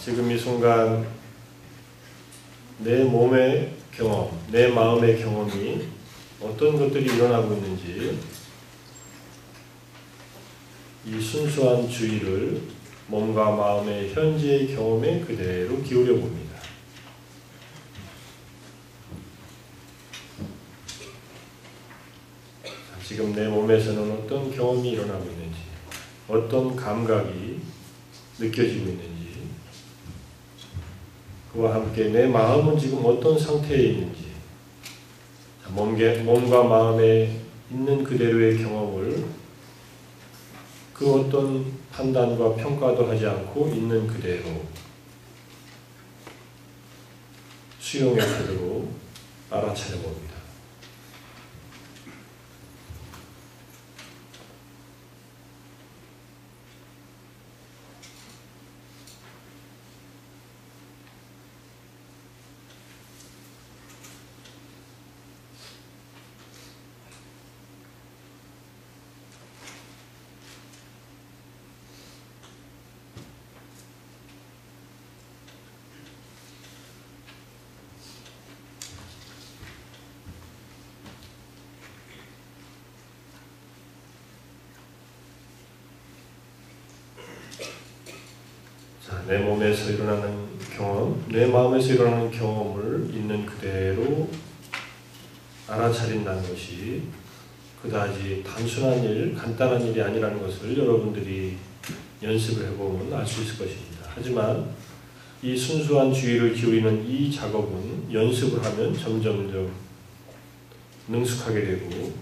지금 이 순간 내 몸의 경험, 내 마음의 경험이 어떤 것들이 일어나고 있는지 이 순수한 주의를 몸과 마음의 현재의 경험에 그대로 기울여 봅니다. 지금 내 몸에서는 어떤 경험이 일어나고 있는지, 어떤 감각이 느껴지고 있는지, 그와 함께 내 마음은 지금 어떤 상태에 있는지, 몸과 마음에 있는 그대로의 경험을 그 어떤 판단과 평가도 하지 않고 있는 그대로 수용의 태도로 알아차려 봅니다. 내 몸에서 일어나는 경험, 내 마음에서 일어나는 경험을 있는 그대로 알아차린다는 것이 그다지 단순한 일, 간단한 일이 아니라는 것을 여러분들이 연습을 해보면 알 수 있을 것입니다. 하지만 이 순수한 주의를 기울이는 이 작업은 연습을 하면 점점 능숙하게 되고,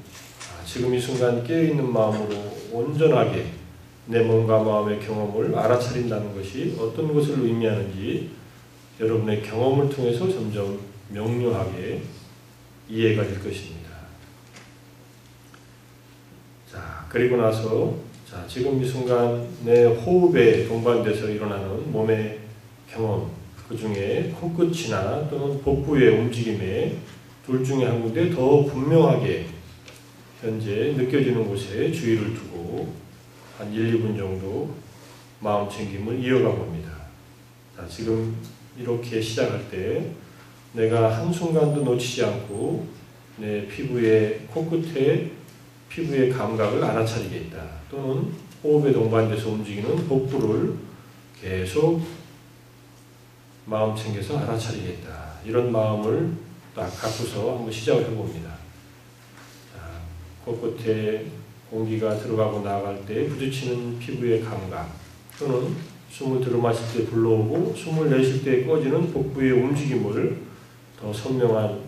지금 이 순간 깨어있는 마음으로 온전하게 내 몸과 마음의 경험을 알아차린다는 것이 어떤 것을 의미하는지 여러분의 경험을 통해서 점점 명료하게 이해가 될 것입니다. 자, 그리고 나서 지금 이 순간 내 호흡에 동반돼서 일어나는 몸의 경험, 그 중에 코끝이나 또는 복부의 움직임에 둘 중에 한 군데 더 분명하게 현재 느껴지는 곳에 주의를 두고 한 1, 2분 정도 마음 챙김을 이어가 봅니다. 자, 지금 이렇게 시작할 때 내가 한순간도 놓치지 않고 내 피부의 코끝에 피부의 감각을 알아차리겠다. 또는 호흡에 동반돼서 움직이는 복부를 계속 마음 챙겨서 알아차리겠다. 이런 마음을 딱 갖고서 한번 시작을 해봅니다. 자, 코끝에 공기가 들어가고 나갈 때 부딪히는 피부의 감각, 또는 숨을 들어마실 때 불러오고 숨을 내쉴 때 꺼지는 복부의 움직임을 더 선명한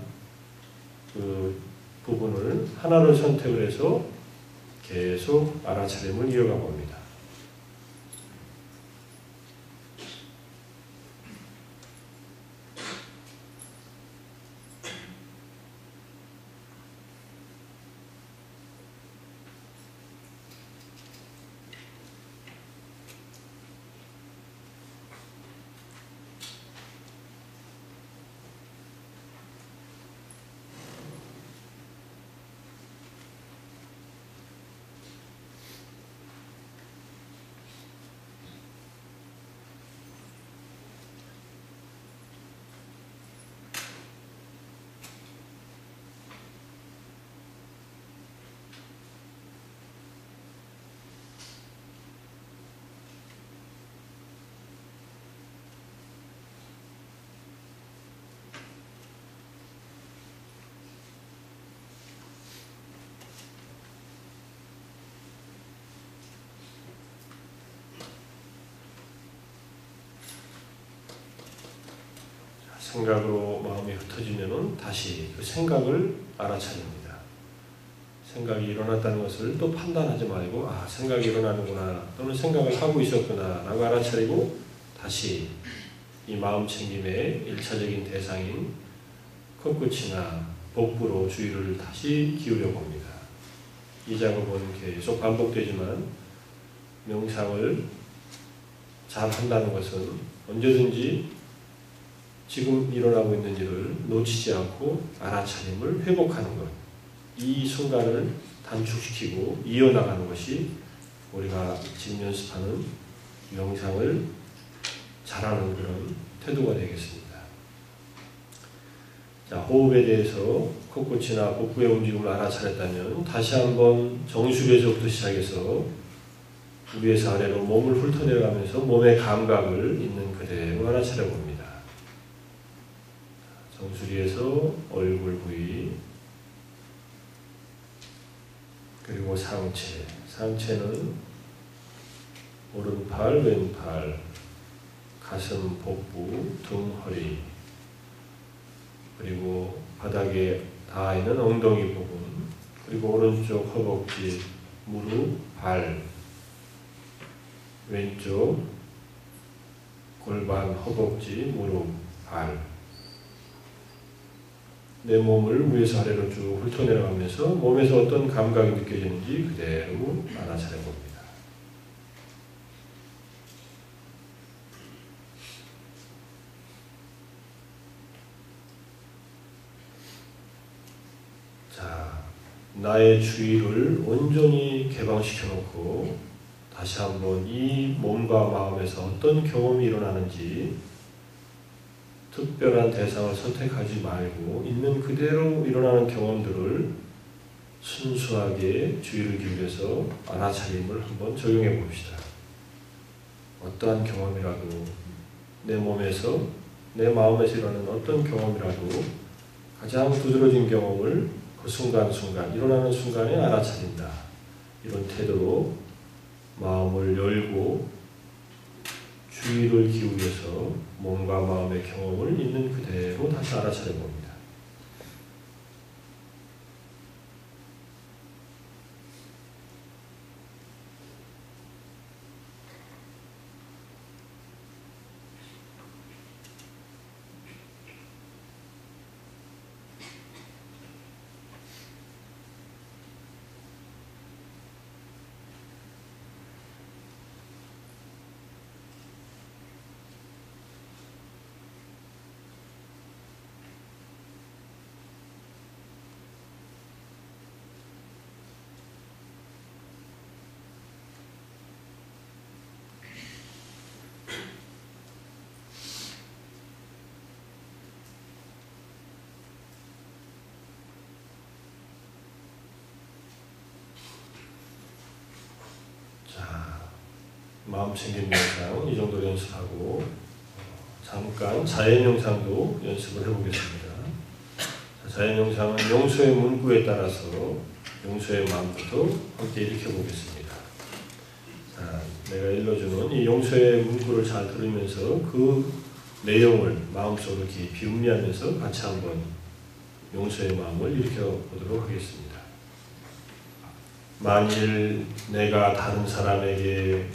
그 부분을 하나를 선택을 해서 계속 알아차림을 이어가 봅니다. 생각으로 마음이 흩어지면은 다시 그 생각을 알아차립니다. 생각이 일어났다는 것을 또 판단하지 말고, 생각이 일어나는구나, 또는 생각을 하고 있었구나 라고 알아차리고 다시 이 마음 챙김의 1차적인 대상인 코끝이나 복부로 주의를 다시 기울여 봅니다. 이 작업은 계속 반복되지만 명상을 잘 한다는 것은 언제든지 지금 일어나고 있는 일을 놓치지 않고 알아차림을 회복하는 것, 이 순간을 단축시키고 이어나가는 것이 우리가 지금 연습하는 명상을 잘하는 그런 태도가 되겠습니다. 자, 호흡에 대해서 코끝이나 복부의 움직임을 알아차렸다면 다시 한번 정수리에서부터 시작해서 위에서 아래로 몸을 훑어내려가면서 몸의 감각을 있는 그대로 알아차려 봅니다. 정수리에서 얼굴 부위, 그리고 상체. 상체는 오른팔, 왼팔, 가슴, 복부, 등, 허리, 그리고 바닥에 닿아 있는 엉덩이 부분, 그리고 오른쪽 허벅지, 무릎, 발, 왼쪽 골반, 허벅지, 무릎, 발. 내 몸을 위에서 아래로 쭉 훑어내려가면서 몸에서 어떤 감각이 느껴지는지 그대로 알아차려 봅니다. 자, 나의 주의를 온전히 개방시켜 놓고 다시 한번 이 몸과 마음에서 어떤 경험이 일어나는지 특별한 대상을 선택하지 말고 있는 그대로 일어나는 경험들을 순수하게 주의를 기울여서 알아차림을 한번 적용해 봅시다. 어떠한 경험이라도 내 몸에서, 내 마음에서 일어나는 어떤 경험이라도 가장 두드러진 경험을 그 순간순간, 일어나는 순간에 알아차린다. 이런 태도로 마음을 열고 주의를 기울여서 몸과 마음의 경험을 있는 그대로 다시 알아차려 봅니다. 마음 챙긴 명상 이 정도 연습하고 잠깐 자연 명상도 연습을 해보겠습니다. 자연 명상은 용서의 문구에 따라서 용서의 마음부터 함께 일으켜보겠습니다. 자, 내가 일러주는 이 용서의 문구를 잘 들으면서 그 내용을 마음속으로 깊이 음미하면서 같이 한번 용서의 마음을 일으켜보도록 하겠습니다. 만일 내가 다른 사람에게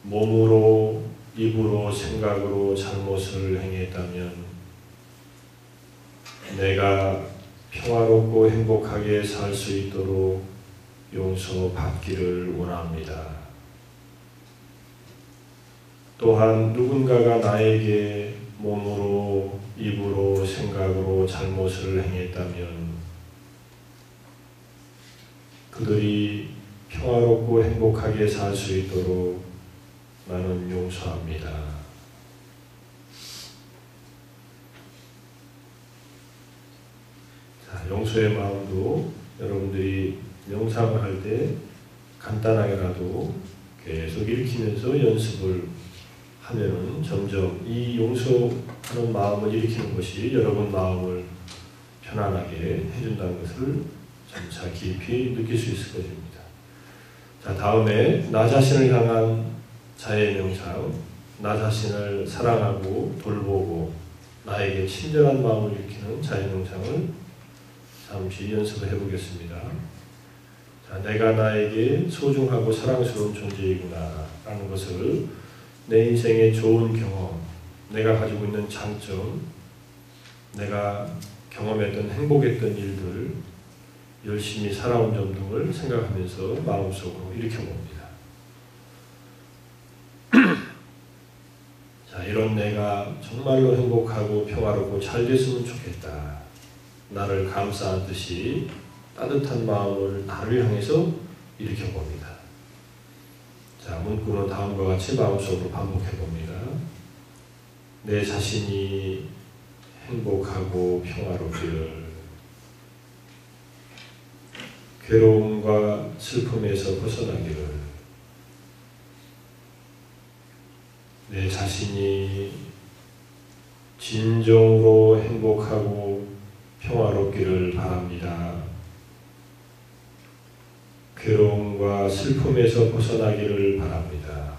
몸으로, 입으로, 생각으로 잘못을 행했다면 내가 평화롭고 행복하게 살 수 있도록 용서받기를 원합니다. 또한 누군가가 나에게 몸으로, 입으로, 생각으로 잘못을 행했다면 그들이 평화롭고 행복하게 살 수 있도록 나는 용서합니다. 자, 용서의 마음도 여러분들이 명상을 할 때 간단하게라도 계속 일으키면서 연습을 하면은 점점 이 용서하는 마음을 일으키는 것이 여러분 마음을 편안하게 해준다는 것을 점차 깊이 느낄 수 있을 것입니다. 자, 다음에 나 자신을 향한 자의 명상, 나 자신을 사랑하고 돌보고 나에게 친절한 마음을 일으키는 자의 명상을 잠시 연습을 해보겠습니다. 자, 내가 나에게 소중하고 사랑스러운 존재이구나 라는 것을 내 인생의 좋은 경험, 내가 가지고 있는 장점, 내가 경험했던 행복했던 일들, 열심히 살아온 점 등을 생각하면서 마음속으로 일으켜봅니다. 자, 이런 내가 정말로 행복하고 평화롭고 잘 됐으면 좋겠다. 나를 감싸는 듯이 따뜻한 마음을 나를 향해서 일으켜봅니다. 자, 문구는 다음과 같이 마음속으로 반복해봅니다. 내 자신이 행복하고 평화롭기를, 괴로움과 슬픔에서 벗어나기를, 내 자신이 진정으로 행복하고 평화롭기를 바랍니다. 괴로움과 슬픔에서 벗어나기를 바랍니다.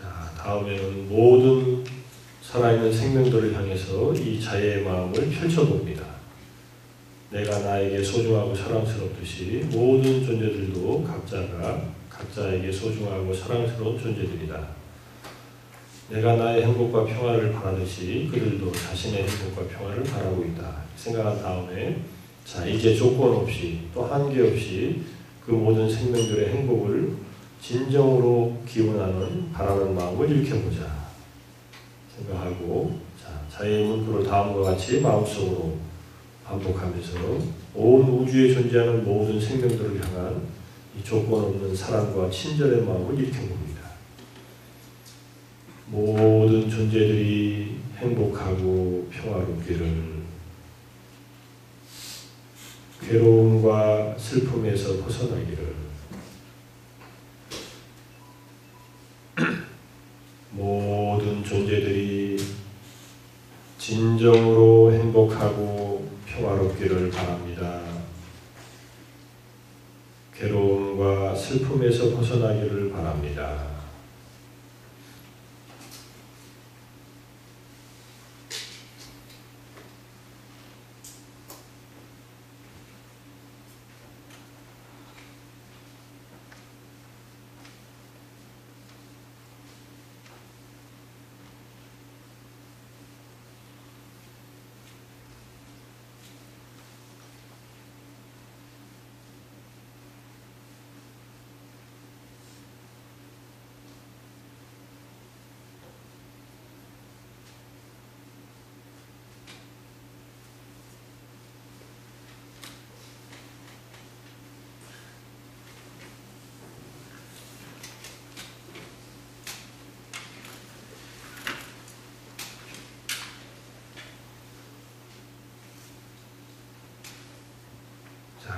자, 다음에는 모든 살아있는 생명들을 향해서 이 자애의 마음을 펼쳐봅니다. 내가 나에게 소중하고 사랑스럽듯이 모든 존재들도 각자에게 소중하고 사랑스러운 존재들이다. 내가 나의 행복과 평화를 바라듯이 그들도 자신의 행복과 평화를 바라고 있다. 생각한 다음에 자, 이제 조건 없이 또 한계 없이 그 모든 생명들의 행복을 진정으로 기원하는 바라는 마음을 일으켜보자 생각하고, 자, 자애의 문구를 다음과 같이 마음속으로 반복하면서 온 우주에 존재하는 모든 생명들을 향한 이 조건 없는 사랑과 친절의 마음을 일으켜봅니다. 모든 존재들이 행복하고 평화롭기를, 괴로움과 슬픔에서 벗어나기를, 모든 존재들이 진정으로 행복하고 평화롭기를 바랍니다. 괴로움과 슬픔에서 벗어나기를 바랍니다.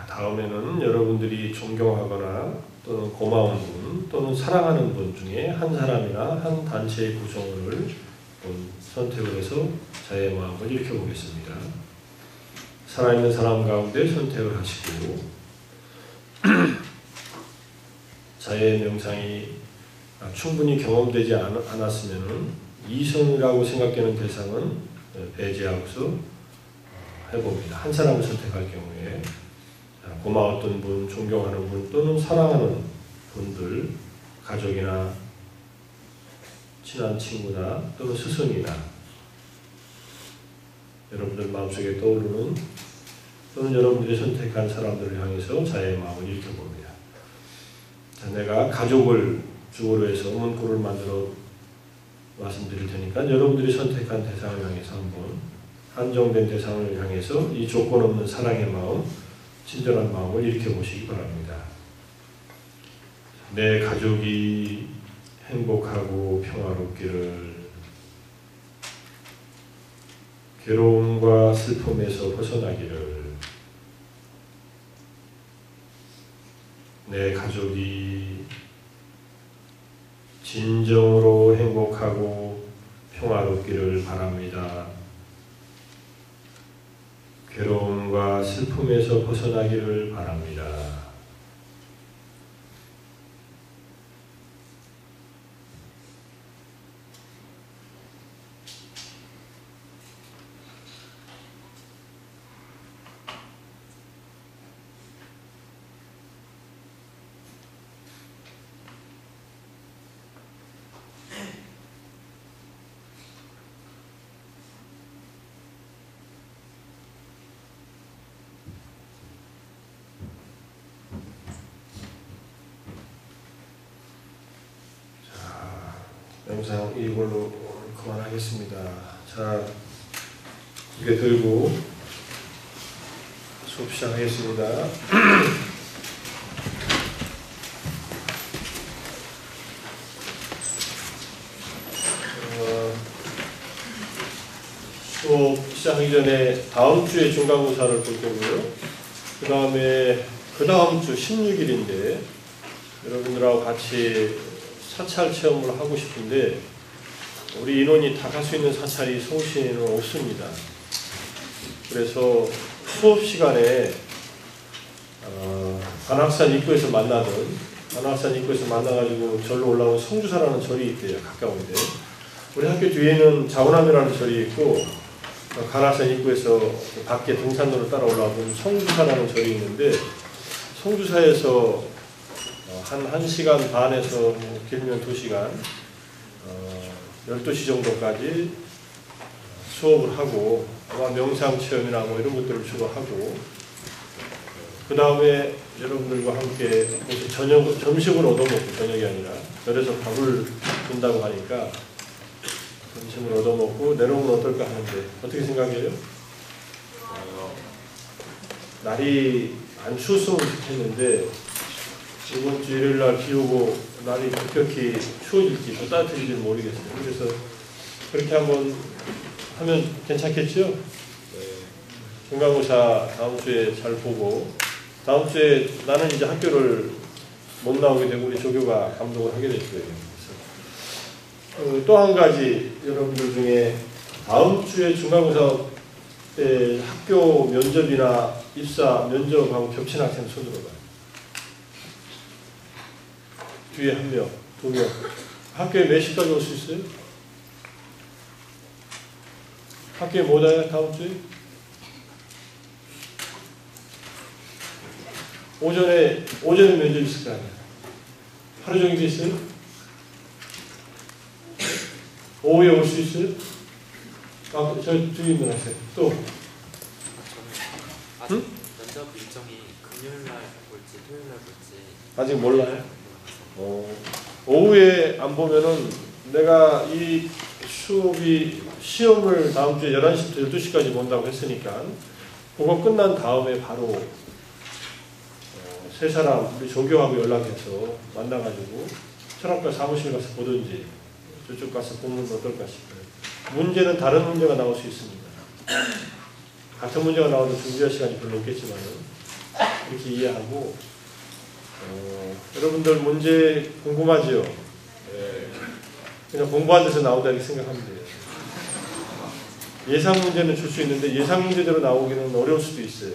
다음에는 여러분들이 존경하거나 또는 고마운 분 또는 사랑하는 분 중에 한 사람이나 한 단체의 구성원을 선택을 해서 자의 마음을 일으켜보겠습니다. 살아있는 사람 가운데 선택을 하시고 자의 명상이 충분히 경험되지 않았으면 이성이라고 생각되는 대상은 배제하고서 해봅니다. 한 사람을 선택할 경우에 고마웠던 분, 존경하는 분 또는 사랑하는 분들, 가족이나 친한 친구나 또는 스승이나 여러분들 마음속에 떠오르는 또는 여러분들이 선택한 사람들을 향해서 자의 마음을 일으켜봅니다. 자, 내가 가족을 주어로 해서 문구를 만들어 말씀드릴 테니까 여러분들이 선택한 대상을 향해서 한번 한정된 대상을 향해서 이 조건 없는 사랑의 마음, 친절한 마음을 일으켜보시기 바랍니다. 내 가족이 행복하고 평화롭기를, 괴로움과 슬픔에서 벗어나기를, 내 가족이 진정으로 행복하고 평화롭기를 바랍니다. 괴로움과 슬픔에서 벗어나기를 바랍니다. 영상 이걸로 그만하겠습니다. 자, 이렇게 들고 수업 시작하겠습니다. 수업 시작하기 전에 다음 주에 중간고사를 볼 거고요. 그 다음 주 16일인데 여러분들하고 같이 사찰 체험을 하고 싶은데 우리 인원이 다 갈 수 있는 사찰이 서울시에는 없습니다. 그래서 수업 시간에 관악산 입구에서 만나가지고 절로 올라온 성주사라는 절이 있대요. 가까운데 우리 학교 뒤에는 자원암이라는 절이 있고 관악산 입구에서 밖에 등산로를 따라 올라오면 성주사라는 절이 있는데 성주사에서 한 1시간 반에서 길면 2시간 12시 정도까지 수업을 하고 아마 명상체험이나 뭐 이런 것들을 주로 하고 그 다음에 여러분들과 함께 점심을 얻어먹고 저녁이 아니라 절에서 밥을 준다고 하니까 점심을 얻어먹고 내려오면 어떨까 하는데 어떻게 생각해요? 날이 안 추웠으면 좋겠는데 이번 주 일요일날 비 오고 날이 급격히 추워질지 더 따뜻해질지 모르겠어요. 그래서 그렇게 한번 하면 괜찮겠죠? 네. 중간고사 다음 주에 잘 보고 다음 주에 나는 이제 학교를 못 나오게 되고 우리 조교가 감독을 하게 될 거예요. 그래서 또 한 가지 여러분들 중에 다음 주에 중간고사 때 학교 면접이나 입사 면접하고 겹친 학생 손으로 봐요. 뒤에 1명, 2명. 학교에 몇 시까지 올 수 있어요? 학교에 못 와요? 다음 주에? 오전에 면접 있을 거 아니에요? 하루 종일 있어요? 오후에 올 수 있어요? 저 뒤에 있는 학생. 또? 아직 면접 일정이 금요일날 볼지 토요일날 볼지 아직 몰라요? 오후에 안 보면은 내가 이 수업이 시험을 다음 주에 11시부터 12시까지 본다고 했으니까 그거 끝난 다음에 바로 세 사람 우리 조교하고 연락해서 만나가지고 철학과 사무실 가서 보든지 저쪽 가서 보면 어떨까 싶어요. 문제는 다른 문제가 나올 수 있습니다. 같은 문제가 나와도 준비할 시간이 별로 없겠지만 이렇게 이해하고 여러분들 문제 궁금하지요? 그냥 공부한 데서 나오다 이렇게 생각하면 돼요. 예상 문제는 줄 수 있는데 예상 문제대로 나오기는 어려울 수도 있어요.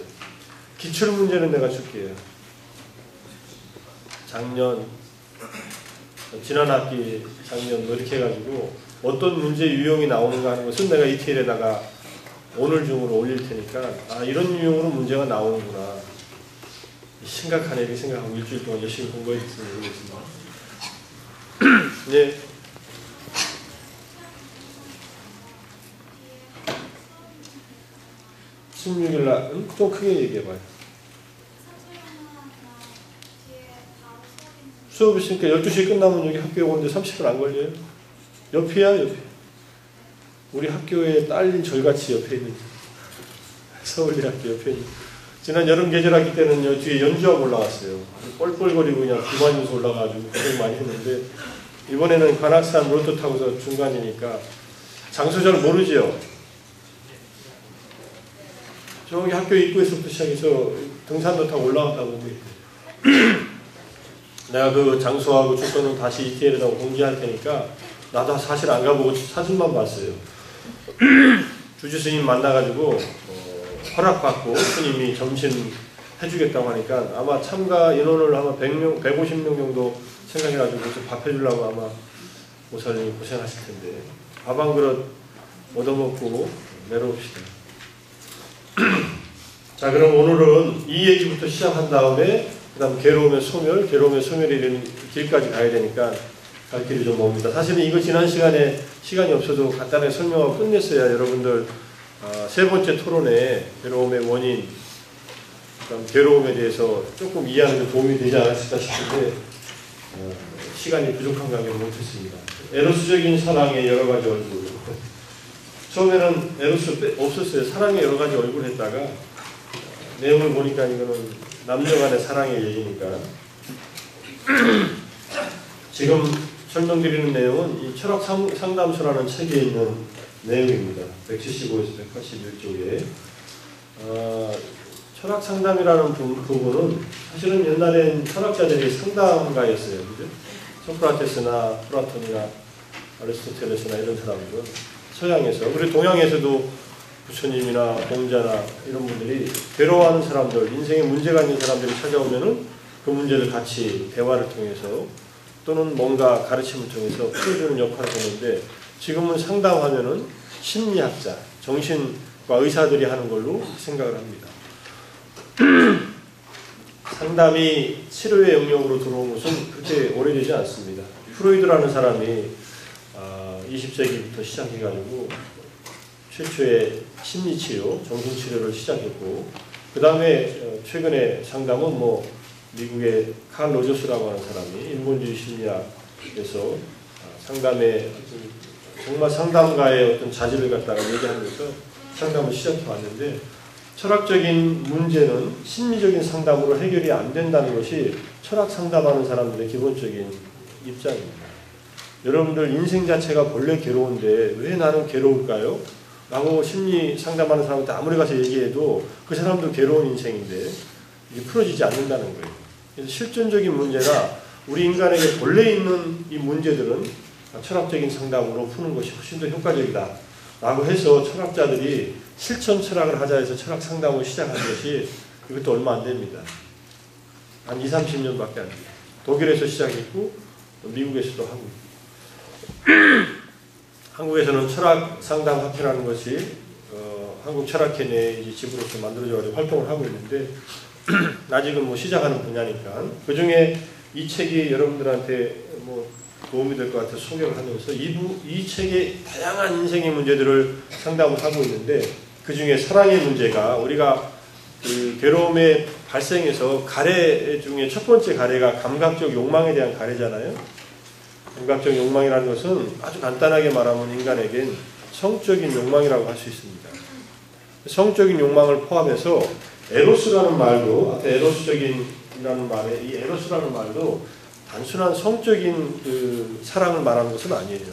기출 문제는 내가 줄게요. 지난 학기, 작년 뭐 이렇게 해가지고 어떤 문제 유형이 나오는가 하는 것은 내가 ETL에다가 오늘 중으로 올릴 테니까 이런 유형으로 문제가 나오는구나. 심각하네 이렇게 생각하고 일주일 동안 열심히 공부했으면 모르겠습니다. 네. 좀 크게 얘기해봐요. 수업 있으니까 12시에 끝나면 여기 학교에 오는데 30분 안 걸려요? 옆이야, 옆에. 우리 학교에 딸린 절같이 옆에 있는 서울대학교 옆에 있는. 지난 여름 계절학기 때는 요 뒤에 연주하고 올라갔어요. 뻘뻘거리고 그냥 비만면서 올라가가지고 고생 많이 했는데 이번에는 관악산 로또 타고서 중간이니까 장소 잘 모르지요? 저기 학교 입구에서부터 시작해서 등산로 타고 올라갔다고 했는데 내가 그 장소하고 주소는 다시 ETL에다가 공지할 테니까 나도 사실 안 가보고 사진만 봤어요. 주지스님 만나가지고 허락받고 스님이 점심 해주겠다고 하니까 아마 참가 인원을 아마 100명, 150명 정도 생각해가지고 밥 해주려고 아마 모사님이 고생하실 텐데 밥 한 그릇 얻어먹고 내려옵시다. 자, 그럼 오늘은 이 얘기부터 시작한 다음에 그 다음 괴로움의 소멸, 괴로움의 소멸이 이르는 길까지 가야 되니까 갈 길이 좀 멉니다. 사실은 이거 지난 시간에 시간이 없어도 간단하게 설명하고 끝냈어야 여러분들 세 번째 토론에 괴로움의 원인, 그다음 괴로움에 대해서 조금 이해하는 데 도움이 되지 않았을까 싶은데 시간이 부족한 관계로 못했습니다. 에로스적인 사랑의 여러 가지 얼굴, 처음에는 에로스 없었어요. 사랑의 여러 가지 얼굴 했다가 내용을 보니까 이거는 남녀 간의 사랑의 얘기니까 지금 설명드리는 내용은 이 철학 상담소라는 책에 있는 내용입니다. 175에서 181쪽에 철학 상담이라는 부분은 사실은 옛날엔 철학자들이 상담가였어요. 그죠? 소크라테스나 플라톤이나 아리스토텔레스나 이런 사람들은 서양에서, 그리고 동양에서도 부처님이나 공자나 이런 분들이 괴로워하는 사람들, 인생에 문제가 있는 사람들이 찾아오면은 그 문제를 같이 대화를 통해서 또는 뭔가 가르침을 통해서 풀어주는 역할을 하는데, 지금은 상담하면은 심리학자, 정신과 의사들이 하는 걸로 생각을 합니다. 상담이 치료의 영역으로 들어온 것은 그렇게 오래되지 않습니다. 프로이드라는 사람이 20세기부터 시작해가지고 최초의 심리치료, 정신치료를 시작했고, 그 다음에 최근에 상담은 뭐 미국의 칼 로저스라고 하는 사람이 인본주의 심리학에서 상담에 정말 상담가의 어떤 자질을 갖다가 얘기하면서 상담을 시작해 왔는데, 철학적인 문제는 심리적인 상담으로 해결이 안 된다는 것이 철학 상담하는 사람들의 기본적인 입장입니다. 여러분들 인생 자체가 본래 괴로운데 왜 나는 괴로울까요? 라고 심리 상담하는 사람한테 아무리 가서 얘기해도 그 사람도 괴로운 인생인데 이게 풀어지지 않는다는 거예요. 그래서 실존적인 문제나 우리 인간에게 본래 있는 이 문제들은 철학적인 상담으로 푸는 것이 훨씬 더 효과적이다 라고 해서 철학자들이 실천 철학을 하자 해서 철학 상담을 시작한 것이 이것도 얼마 안 됩니다. 한 20, 30년밖에 안 돼요. 독일에서 시작했고 미국에서도 하고 있고 한국에서는 철학 상담 학회라는 것이 한국 철학회 내 지부로서 만들어져서 활동을 하고 있는데 아직은 뭐 시작하는 분야니까 그 중에 이 책이 여러분들한테 뭐 도움이 될 것 같아서 소개를 하면서 이 책의 다양한 인생의 문제들을 상담을 하고 있는데 그 중에 사랑의 문제가 우리가 그 괴로움의 발생에서 가래 중에 첫 번째 가래가 감각적 욕망에 대한 가래잖아요. 감각적 욕망이라는 것은 아주 간단하게 말하면 인간에겐 성적인 욕망이라고 할 수 있습니다. 성적인 욕망을 포함해서 에로스라는 말도, 앞에 에로스적인이라는 말에 이 에로스라는 말도 단순한 성적인 그 사랑을 말하는 것은 아니에요.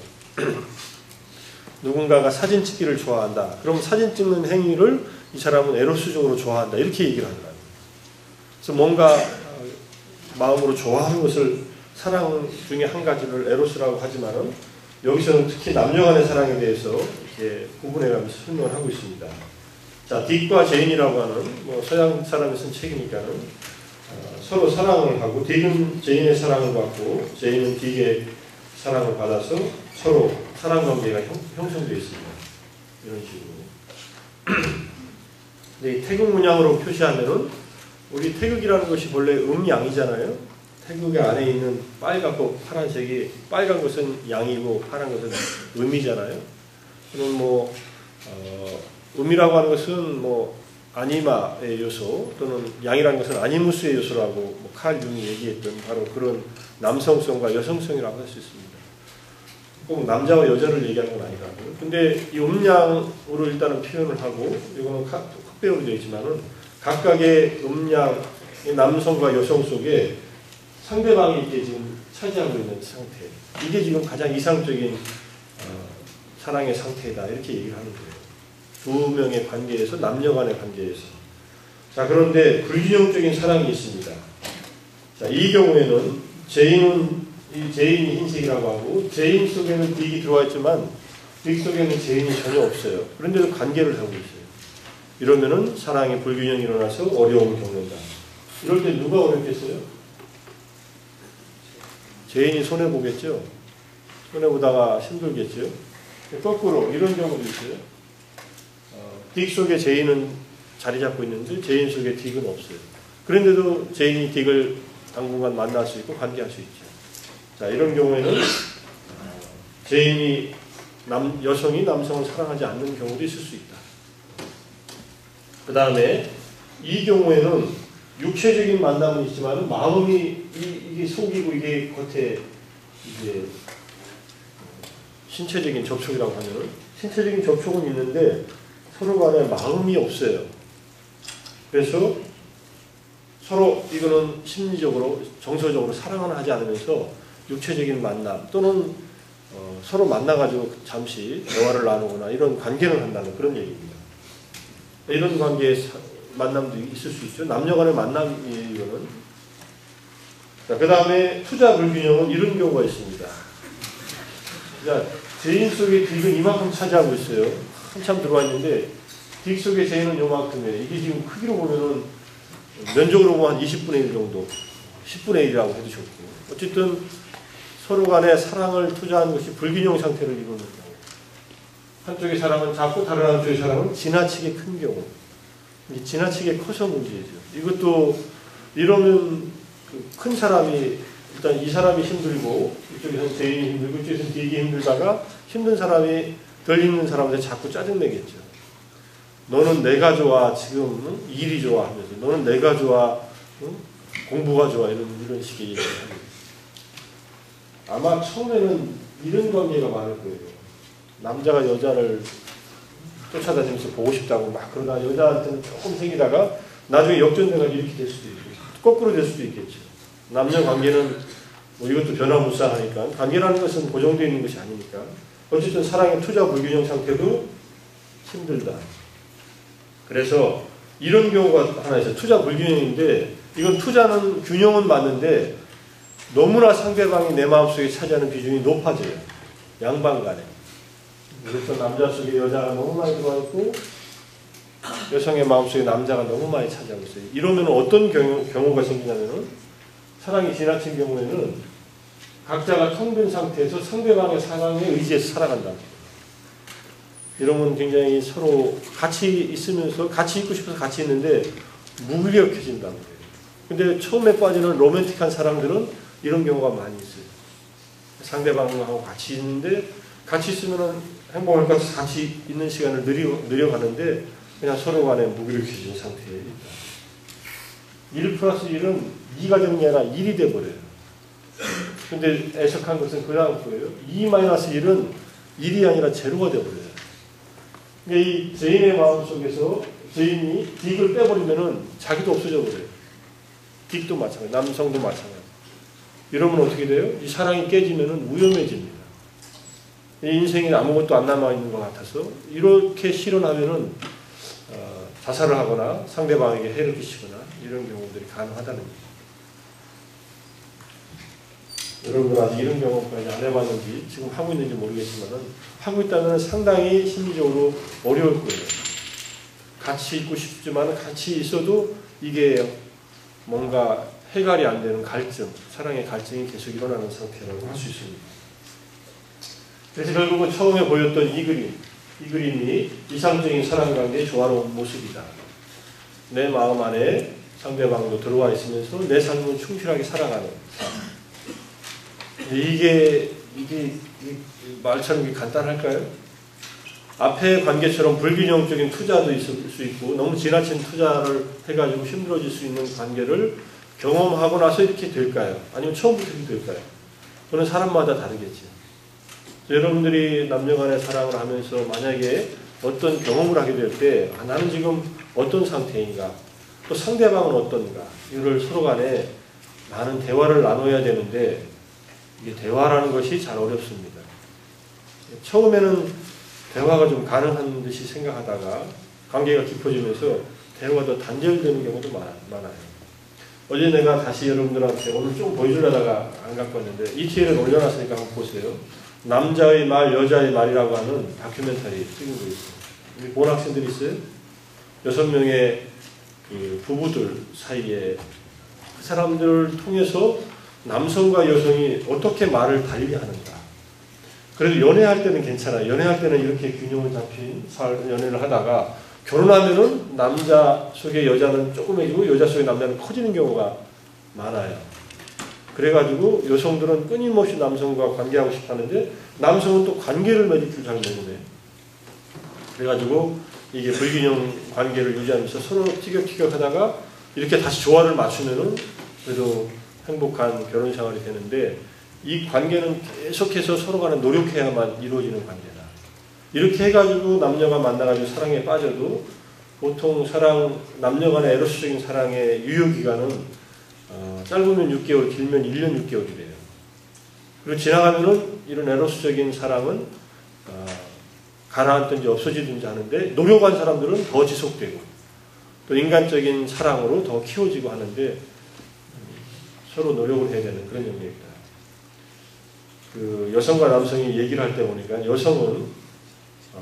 누군가가 사진 찍기를 좋아한다. 그럼 사진 찍는 행위를 이 사람은 에로스적으로 좋아한다. 이렇게 얘기를 하는 거예요. 그래서 뭔가 마음으로 좋아하는 것을 사랑 중에 한 가지를 에로스라고 하지만은 여기서는 특히 남녀 간의 사랑에 대해서 이렇게 구분해가면서 설명을 하고 있습니다. 자, 딕과 제인이라고 하는 뭐 서양 사람이 쓴 책이니까는 서로 사랑을 하고 딕은 제인의 사랑을 받고 제인은 딕의 사랑을 받아서 서로 사랑 관계가 형성되어 있습니다. 이런 식으로. 근데 이 태극 문양으로 표시하면은 우리 태극이라는 것이 본래 음양이잖아요. 태극의 안에 있는 빨갛고 파란색이 빨간 것은 양이고 파란 것은 음이잖아요. 그럼 뭐 음이라고 하는 것은 뭐 아니마의 요소 또는 양이라는 것은 아니무스의 요소라고 뭐 칼 융이 얘기했던 바로 그런 남성성과 여성성이라고 할 수 있습니다. 꼭 남자와 여자를 얘기하는 건 아니라고요. 근데 이 음양으로 일단은 표현을 하고 이거는 흑배우로 되어 있지만은 각각의 음양, 남성과 여성 속에 상대방이 이게 지금 차지하고 있는 상태. 이게 지금 가장 이상적인 사랑의 상태다. 이렇게 얘기를 하는 거예요. 두 명의 관계에서, 남녀 간의 관계에서. 자, 그런데 불균형적인 사랑이 있습니다. 자, 이 경우에는 제인이 흰색이라고 하고, 제인 속에는 딕이 들어와 있지만, 딕 속에는 제인이 전혀 없어요. 그런데도 관계를 하고 있어요. 이러면은 사랑의 불균형이 일어나서 어려움을 겪는다. 이럴 때 누가 어렵겠어요? 제인이 손해보겠죠? 손해보다가 힘들겠죠? 거꾸로 이런 경우도 있어요. 딕 속에 제인은 자리 잡고 있는데 제인 속에 딕은 없어요. 그런데도 제인이 딕을 당분간 만날 수 있고 관계할 수 있죠. 자, 이런 경우에는 제인이 여성이 남성을 사랑하지 않는 경우도 있을 수 있다. 그 다음에 이 경우에는 육체적인 만남은 있지만 마음이 이게 속이고 이게 겉에 이제 신체적인 접촉이라고 하면 신체적인 접촉은 있는데 서로 간에 마음이 없어요. 그래서 서로 이거는 심리적으로 정서적으로 사랑을 하지 않으면서 육체적인 만남 또는 서로 만나가지고 잠시 대화를 나누거나 이런 관계를 한다는 그런 얘기입니다. 이런 관계의 만남도 있을 수 있죠. 남녀 간의 만남이에요, 이거는. 자, 그 다음에 투자 불균형은 이런 경우가 있습니다. 자, 죄인 속에 딕은 이만큼 차지하고 있어요. 한참 들어와 있는데 딕 속에 죄인은 요만큼이에요. 이게 지금 크기로 보면은 면적으로 보면 한 20분의 1 정도, 10분의 1이라고 해두셨고, 어쨌든 서로 간에 사랑을 투자하는 것이 불균형 상태를 이루는 경우. 한쪽의 사랑은 작고 다른 한쪽의 사랑은 지나치게 큰 경우. 지나치게 커서 문제죠. 이것도 이러면 큰 사람이 일단 이 사람이 힘들고 이쪽에서는 죄인이 힘들고 이쪽에서는 딕이 힘들다가 힘든 사람이 덜 힘든 사람한테 자꾸 짜증내겠죠. 너는 내가 좋아, 지금 일이 좋아 하면서 너는 내가 좋아, 공부가 좋아 이런 식의 얘기를 합니다. 아마 처음에는 이런 관계가 많을 거예요. 남자가 여자를 쫓아다니면서 보고 싶다고 막 그러다 여자한테는 조금 생기다가 나중에 역전돼가지고 이렇게 될 수도 있고 거꾸로 될 수도 있겠죠. 남녀 관계는 뭐 이것도 변화무쌍하니까 관계라는 것은 고정되어 있는 것이 아니니까 어쨌든 사랑의 투자 불균형 상태도 힘들다. 그래서 이런 경우가 하나 있어요. 투자 불균형인데 이건 투자는 균형은 맞는데 너무나 상대방이 내 마음속에 차지하는 비중이 높아져요. 양방 간에. 그래서 남자 속에 여자가 너무 많이 들어와 있고 여성의 마음속에 남자가 너무 많이 차지하고 있어요. 이러면 어떤 경우가 생기냐면은 사랑이 지나친 경우에는 각자가 텅빈 상태에서 상대방의 사랑에 의지해서 살아간다. 이러면 굉장히 서로 같이 있으면서 같이 있고 싶어서 같이 있는데 무기력해진다는 거예요. 근데 처음에 빠지는 로맨틱한 사람들은 이런 경우가 많이 있어요. 상대방하고 같이 있는데 같이 있으면 행복할 것 같아서 같이 있는 시간을 늘려가는데 그냥 서로 간에 무기력해진 상태에 있다. 1+1은 2가 되는 게 아니라 1이 돼버려요. 근데 애석한 것은 그 다음 거예요. 2-1은 1이 아니라 제로가 돼버려요. 그러니까 이 죄인의 마음속에서 죄인이 딕을 빼버리면은 자기도 없어져 버려요. 딕도 마찬가지, 남성도 마찬가지. 이러면 어떻게 돼요? 이 사랑이 깨지면은 위험해집니다. 이 인생에 아무것도 안 남아있는 것 같아서 이렇게 실현하면은 자살을 하거나 상대방에게 해를 끼치거나 이런 경우들이 가능하다는 거죠. 여러분들 아직 이런 경험까지 안 해봤는지 지금 하고 있는지 모르겠지만은 하고 있다면 상당히 심리적으로 어려울 거예요. 같이 있고 싶지만 같이 있어도 이게 뭔가 해결이 안 되는 갈증, 사랑의 갈증이 계속 일어나는 상태라고 할 수 있습니다. 그래서 결국은 처음에 보였던 이 그림이 이상적인 사랑관계의 조화로운 모습이다. 내 마음 안에 상대방도 들어와 있으면서 내 삶을 충실하게 살아가는 이게 말처럼 간단할까요? 앞의 관계처럼 불균형적인 투자도 있을 수 있고 너무 지나친 투자를 해가지고 힘들어질 수 있는 관계를 경험하고 나서 이렇게 될까요? 아니면 처음부터 이렇게 될까요? 그건 사람마다 다르겠죠. 여러분들이 남녀간의 사랑을 하면서 만약에 어떤 경험을 하게 될 때 나는 지금 어떤 상태인가 또 상대방은 어떤가 이걸 서로 간에 많은 대화를 나눠야 되는데 이게 대화라는 것이 잘 어렵습니다. 처음에는 대화가 좀 가능한 듯이 생각하다가 관계가 깊어지면서 대화가 더 단절되는 경우도 많아요. 어제 내가 다시 여러분들한테 오늘 좀 보여주려다가 안 갖고 왔는데 ETL에 올려놨으니까 한번 보세요. 남자의 말, 여자의 말이라고 하는 다큐멘터리 찍은 거 있어요. 본 학생들이 있어요. 6명의 그 부부들 사이에 그 사람들을 통해서 남성과 여성이 어떻게 말을 달리 하는가. 그래도 연애할 때는 괜찮아요. 연애할 때는 이렇게 균형을 잡힌 연애를 하다가 결혼하면은 남자 속의 여자는 조그매지고 여자 속의 남자는 커지는 경우가 많아요. 그래가지고 여성들은 끊임없이 남성과 관계하고 싶어 하는데 남성은 또 관계를 맺을 줄 잘 모르네. 그래가지고 이게 불균형 관계를 유지하면서 서로 티격태격 하다가 이렇게 다시 조화를 맞추면은 그래도 행복한 결혼 생활이 되는데 이 관계는 계속해서 서로 간에 노력해야만 이루어지는 관계다. 이렇게 해가지고 남녀가 만나가지고 사랑에 빠져도 보통 남녀 간의 에로스적인 사랑의 유효기간은 짧으면 6개월, 길면 1년 6개월이래요. 그리고 지나가면은 이런 에로스적인 사랑은 가라앉든지 없어지든지 하는데, 노력한 사람들은 더 지속되고 또 인간적인 사랑으로 더 키워지고 하는데, 서로 노력을 해야 되는 그런 영역이다. 그 여성과 남성이 얘기를 할 때 보니까 여성은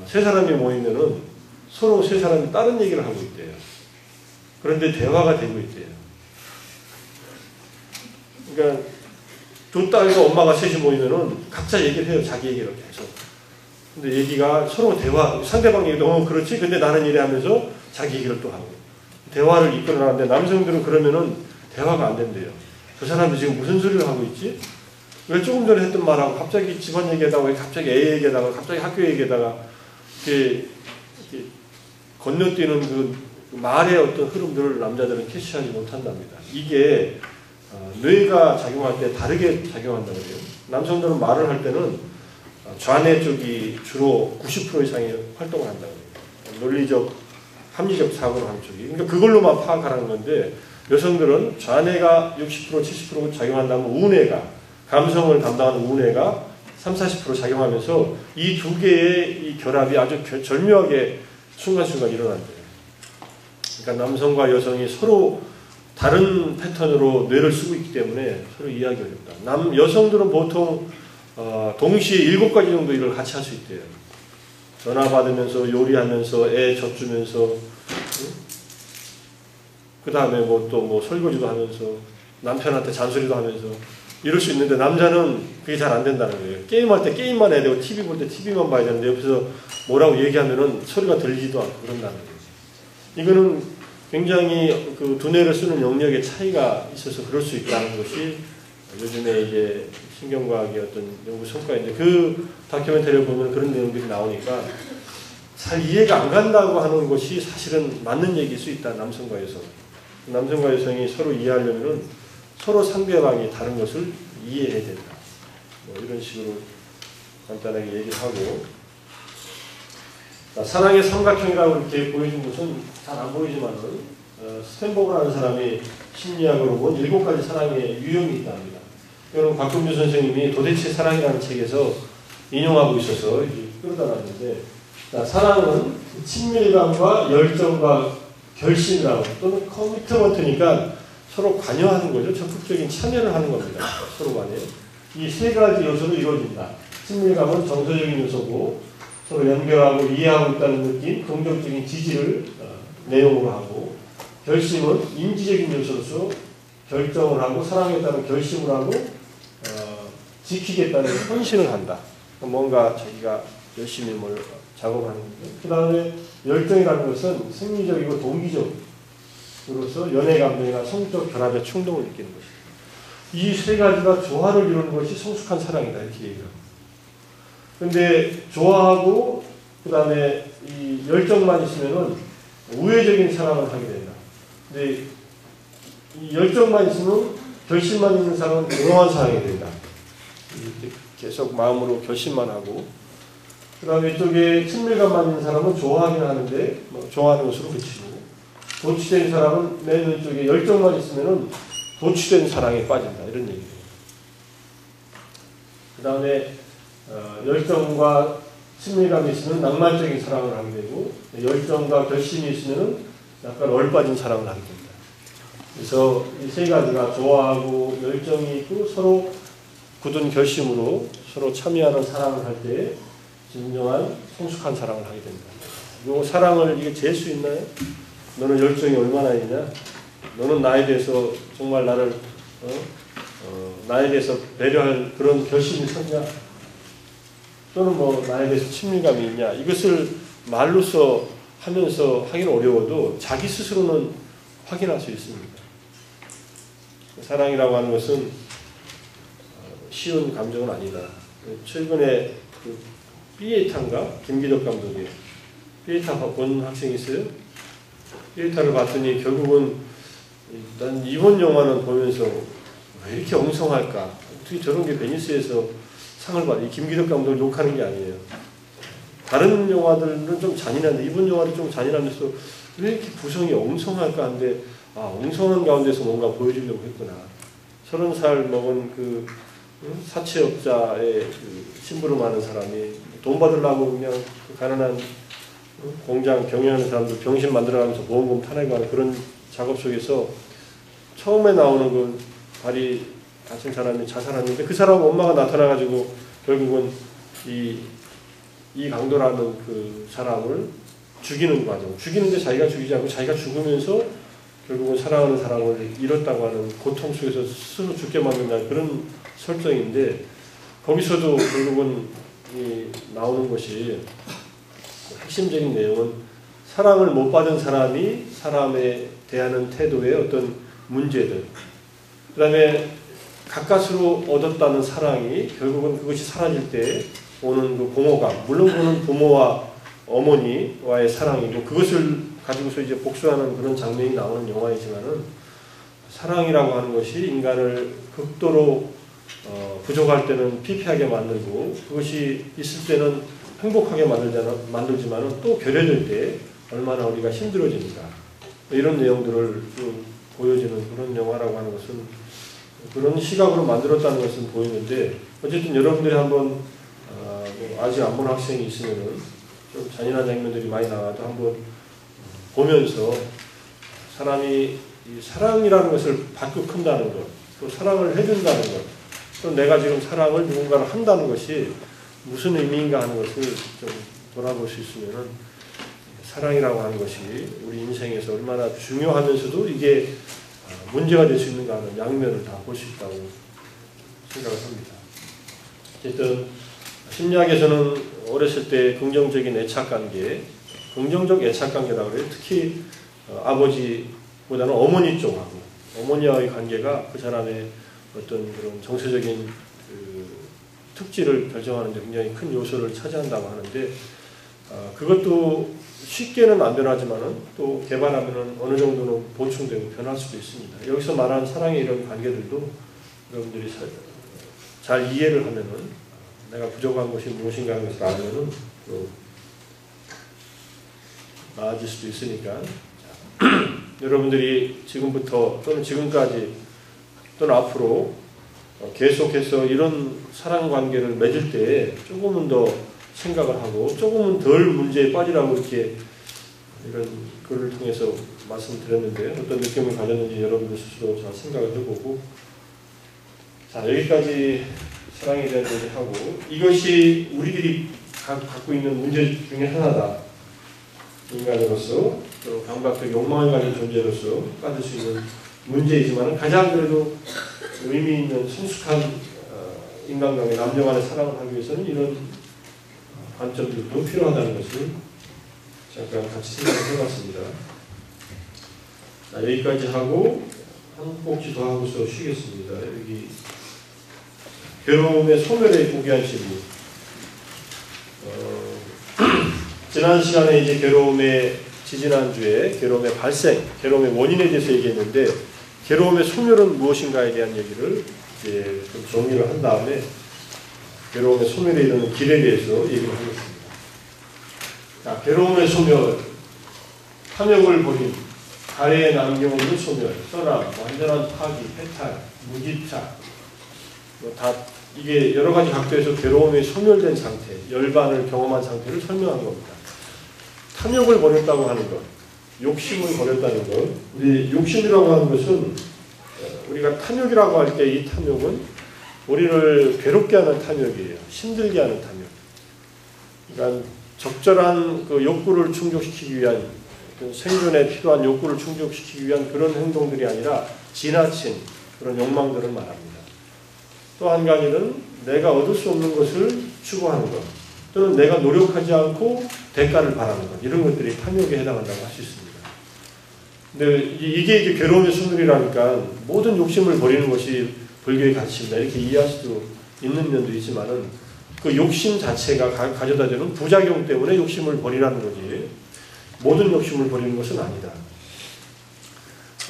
세 사람이 모이면은 서로 세 사람이 다른 얘기를 하고 있대요. 그런데 대화가 되고 있대요. 그러니까 두 딸과 엄마가 셋이 모이면은 각자 얘기를 해요. 자기 얘기를 계속. 근데 얘기가 서로 상대방 얘기도 그렇지. 근데 나는 이래 하면서 자기 얘기를 또 하고. 대화를 이끌어 나가는데, 남성들은 그러면은 대화가 안 된대요. 저 사람이 지금 무슨 소리를 하고 있지? 왜 조금 전에 했던 말하고 갑자기 집안 얘기하다가, 왜 갑자기 애 얘기하다가, 갑자기 학교 얘기하다가, 이렇게 건너뛰는 그 말의 어떤 흐름들을 남자들은 캐치하지 못한답니다. 이게 뇌가 작용할 때 다르게 작용한다고 해요. 남성들은 말을 할 때는 좌뇌 쪽이 주로 90% 이상의 활동을 한다고 해요. 논리적, 합리적 사고를 하는 쪽이. 그러니까 그걸로만 파악하라는 건데, 여성들은 좌뇌가 60%, 70% 작용한다면 우뇌가, 감성을 담당하는 우뇌가 30, 40% 작용하면서 이 두 개의 이 결합이 아주 절묘하게 순간순간 일어난대요. 그러니까 남성과 여성이 서로 다른 패턴으로 뇌를 쓰고 있기 때문에 서로 이해하기 어렵다. 여성들은 보통 동시에 7가지 정도 일을 같이 할 수 있대요. 전화 받으면서, 요리하면서, 애 젖주면서, 그 다음에 또 설거지도 하면서, 남편한테 잔소리도 하면서 이럴 수 있는데, 남자는 그게 잘 안 된다는 거예요. 게임할 때 게임만 해야 되고, TV 볼 때 TV만 봐야 되는데, 옆에서 뭐라고 얘기하면은 소리가 들리지도 않고 그런다는 거예요. 이거는 굉장히 그 두뇌를 쓰는 영역의 차이가 있어서 그럴 수 있다는 것이 요즘에 이제 신경과학의 어떤 연구 성과인데, 그 다큐멘터리를 보면 그런 내용들이 나오니까 잘 이해가 안 간다고 하는 것이 사실은 맞는 얘기일 수 있다. 남성과 여성. 남성과 여성이 서로 이해하려면 서로 상대방이 다른 것을 이해해야 된다. 이런 식으로 간단하게 얘기를 하고, 사랑의 삼각형이라고 이렇게 보여준 것은 잘 안 보이지만은, 스탠버그라는 사람이 심리학으로 본 7가지 사랑의 유형이 있다 합니다. 이거는 곽금주 선생님이 도대체 사랑이라는 책에서 인용하고 있어서 끌어다 놨는데, 사랑은 친밀감과 열정과 결심이라고, 또는 커미트먼트니까 서로 관여하는 거죠. 적극적인 참여를 하는 겁니다. 서로 간에. 이 3가지 요소로 이루어진다. 친밀감은 정서적인 요소고, 서로 연결하고 이해하고 있다는 느낌, 긍정적인 지지를 내용으로 하고, 결심은 인지적인 요소로서 결정을 하고, 사랑에 따른 결심을 하고, 지키겠다는 헌신을 한다. 뭔가 자기가 열심히 작업하는 거죠. 그 다음에 열정이라는 것은 생리적이고 동기적으로서 연애 감정이나 성적 결합의 충동을 느끼는 것이다. 이 3가지가 조화를 이루는 것이 성숙한 사랑이다. 이렇게 얘기합니다. 근데 좋아하고 그 다음에 이 열정만 있으면은 우회적인 사랑을 하게 된다. 근데 이 열정만 있으면, 결심만 있는 사람은 공허한 사랑이 된다. 계속 마음으로 결심만 하고, 그 다음에 이쪽에 친밀감만 있는 사람은 좋아하긴 하는데 좋아하는 것으로 그치고, 도취된 사람은 맨 왼쪽에 열정만 있으면은 도취된 사랑에 빠진다. 이런 얘기예요. 그 다음에 열정과 친밀감이 있으면 낭만적인 사랑을 하게 되고, 열정과 결심이 있으면 약간 얼빠진 사랑을 하게 된다. 그래서 이 3가지가 좋아하고 열정이 있고 서로 굳은 결심으로 서로 참여하는 사랑을 할 때 진정한 성숙한 사랑을 하게 된다. 이 사랑을 이게 잴 수 있나요? 너는 열정이 얼마나 있냐? 너는 나에 대해서 정말 나를 나에 대해서 배려할 그런 결심이 섰냐? 또는 나에 대해서 친밀감이 있냐? 이것을 말로써 하면서 하기는 어려워도 자기 스스로는 확인할 수 있습니다. 사랑이라고 하는 것은 쉬운 감정은 아니다. 최근에 그 피에타인가? 김기덕 감독의 피에타 본 학생이 있어요? 피에타를 봤더니 결국은 난 이번 영화는 보면서 왜 이렇게 엉성할까? 어떻게 저런 게 베니스에서 상을 받아? 이 김기덕 감독을 욕하는 게 아니에요. 다른 영화들은 좀 잔인한데 이번 영화도 좀 잔인하면서 왜 이렇게 구성이 엉성할까 하는데 엉성한 가운데서 뭔가 보여주려고 했구나. 30살 먹은 그 사채업자의 그 심부름하는 사람이 돈 받으려고 그냥 그 가난한 공장 경영하는 사람들 병신 만들어가면서 보험금 타내고 하는 그런 작업 속에서 처음에 나오는 그 발이 다친 사람이 자살하는데 그 사람 엄마가 나타나가지고 결국은 이 강도라는 그 사람을 죽이는 과정. 죽이는데 자기가 죽이지 않고 자기가 죽으면서 결국은 사랑하는 사람을 잃었다고 하는 고통 속에서 스스로 죽게 만든다는 그런 설정인데 거기서도 결국은 나오는 것이 핵심적인 내용은 사랑을 못 받은 사람이 사람에 대하는 태도의 어떤 문제들, 그 다음에 가까스로 얻었다는 사랑이 결국은 그것이 사라질 때 오는 그 공허감, 물론 그는 부모와 어머니와의 사랑이고 그것을 가지고서 이제 복수하는 그런 장면이 나오는 영화이지만은 사랑이라고 하는 것이 인간을 극도로 부족할 때는 피폐하게 만들고 그것이 있을 때는 행복하게 만들지만은 또 결여될 때 얼마나 우리가 힘들어집니까? 이런 내용들을 좀 보여주는 그런 영화라고 하는 것은 그런 시각으로 만들었다는 것은 보이는데 어쨌든 여러분들이 한번 아직 안 본 학생이 있으면은 좀 잔인한 장면들이 많이 나와도 한번 보면서 사람이 이 사랑이라는 것을 받고 큰다는 것, 또 사랑을 해준다는 것, 또 내가 지금 사랑을 누군가를 한다는 것이 무슨 의미인가 하는 것을 좀 돌아볼 수 있으면은 사랑이라고 하는 것이 우리 인생에서 얼마나 중요하면서도 이게 문제가 될 수 있는가 하는 양면을 다 볼 수 있다고 생각을 합니다. 어쨌든 심리학에서는 어렸을 때 긍정적인 애착관계, 긍정적 애착관계라고 그래요. 특히 아버지보다는 어머니 쪽하고 어머니와의 관계가 그 사람의 어떤 그런 정서적인 그 특질을 결정하는 데 굉장히 큰 요소를 차지한다고 하는데 그것도 쉽게는 안 변하지만은 또 개발하면은 어느 정도는 보충되고 변할 수도 있습니다. 여기서 말하는 사랑의 이런 관계들도 여러분들이 잘 이해를 하면은 내가 부족한 것이 무엇인가 하는 것을 알면은 또 나아질 수도 있으니까 여러분들이 지금부터 또는 지금까지 또는 앞으로 계속해서 이런 사랑 관계를 맺을 때 조금은 더 생각을 하고 조금은 덜 문제에 빠지라고 이렇게 이런 글을 통해서 말씀드렸는데 어떤 느낌을 가졌는지 여러분들 스스로 잘 생각을 해보고 자 여기까지 사랑에 대한 얘기하고 이것이 우리들이 갖고 있는 문제 중에 하나다. 인간으로서 또 강박적 욕망을 가진 존재로서 빠질 수 있는 문제이지만 가장 그래도 의미 있는 성숙한 인간관계 남녀 간의 사랑을 하기 위해서는 이런 관점들도 필요하다는 것을 잠깐 같이 생각을 해봤습니다. 자, 여기까지 하고 한 꼭지 더 하고서 쉬겠습니다. 여기 괴로움의 소멸에 포기한 시부. 지난 시간에 이제 괴로움의 지지난주에 괴로움의 발생, 괴로움의 원인에 대해서 얘기했는데 괴로움의 소멸은 무엇인가에 대한 얘기를 이제 좀 정리를 한 다음에 괴로움의 소멸에 이르는 길에 대해서 얘기를 하겠습니다. 자, 괴로움의 소멸, 탐욕을 버림, 가래에 남겨오는 소멸, 떠남, 완전한 파기, 해탈, 무기착, 다 이게 여러 가지 각도에서 괴로움이 소멸된 상태, 열반을 경험한 상태를 설명한 겁니다. 탐욕을 버렸다고 하는 것, 욕심을 버렸다는 것, 우리 욕심이라고 하는 것은 우리가 탐욕이라고 할 때 이 탐욕은 우리를 괴롭게 하는 탐욕이에요. 힘들게 하는 탐욕. 그러니까 적절한 그 욕구를 충족시키기 위한 그 생존에 필요한 욕구를 충족시키기 위한 그런 행동들이 아니라 지나친 그런 욕망들을 말합니다. 또 한 가지는 내가 얻을 수 없는 것을 추구하는 것 또는 내가 노력하지 않고 대가를 바라는 것 이런 것들이 탐욕에 해당한다고 할 수 있습니다. 근데 이게 이제 괴로움의 소멸이라니까 모든 욕심을 버리는 것이 불교의 가치입니다. 이렇게 이해할 수도 있는 면도 있지만은 그 욕심 자체가 가져다 주는 부작용 때문에 욕심을 버리라는 거지 모든 욕심을 버리는 것은 아니다.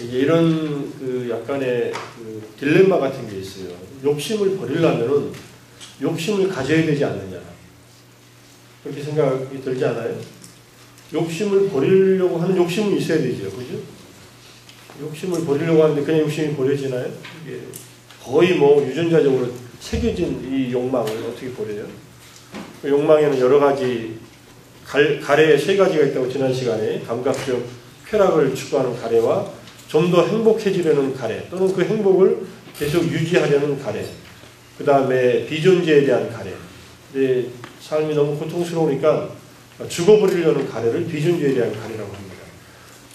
이런 그 약간의 그 딜레마 같은 게 있어요. 욕심을 버리려면은 욕심을 가져야 되지 않느냐. 그렇게 생각이 들지 않아요? 욕심을 버리려고 하는 욕심은 있어야 되죠. 그죠? 욕심을 버리려고 하는데 그냥 욕심이 버려지나요? 이게 거의 뭐 유전자적으로 새겨진 이 욕망을 어떻게 버려요? 그 욕망에는 여러 가지 가래에 세 가지가 있다고 지난 시간에 감각적 쾌락을 추구하는 가래와 좀 더 행복해지려는 가래 또는 그 행복을 계속 유지하려는 가래 그 다음에 비존재에 대한 가래 이제 삶이 너무 고통스러우니까 죽어버리려는 가래를 비존재에 대한 가래라고 합니다.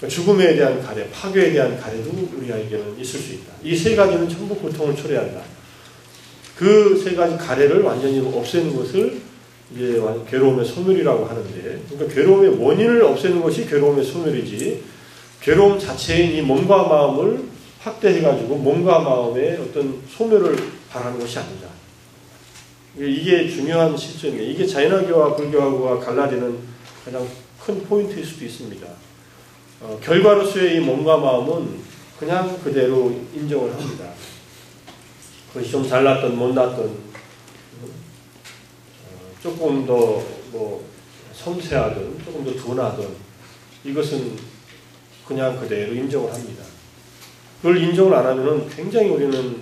죽음에 대한 가래, 파괴에 대한 가래도 우리에게는 있을 수 있다. 이 세 가지는 전부 고통을 초래한다. 그 세 가지 가래를 완전히 없애는 것을 이제 괴로움의 소멸이라고 하는데, 그러니까 괴로움의 원인을 없애는 것이 괴로움의 소멸이지, 괴로움 자체인 이 몸과 마음을 확대해가지고 몸과 마음의 어떤 소멸을 바라는 것이 아니다. 이게 중요한 시점이에요. 이게 자연학교와 불교하고가 갈라지는 가장 큰 포인트일 수도 있습니다. 결과로서의 이 몸과 마음은 그냥 그대로 인정을 합니다. 그것이 좀 잘났던 못났던 조금 더 뭐 섬세하든 조금 더 둔하든 이것은 그냥 그대로 인정을 합니다. 그걸 인정을 안 하면은 굉장히 우리는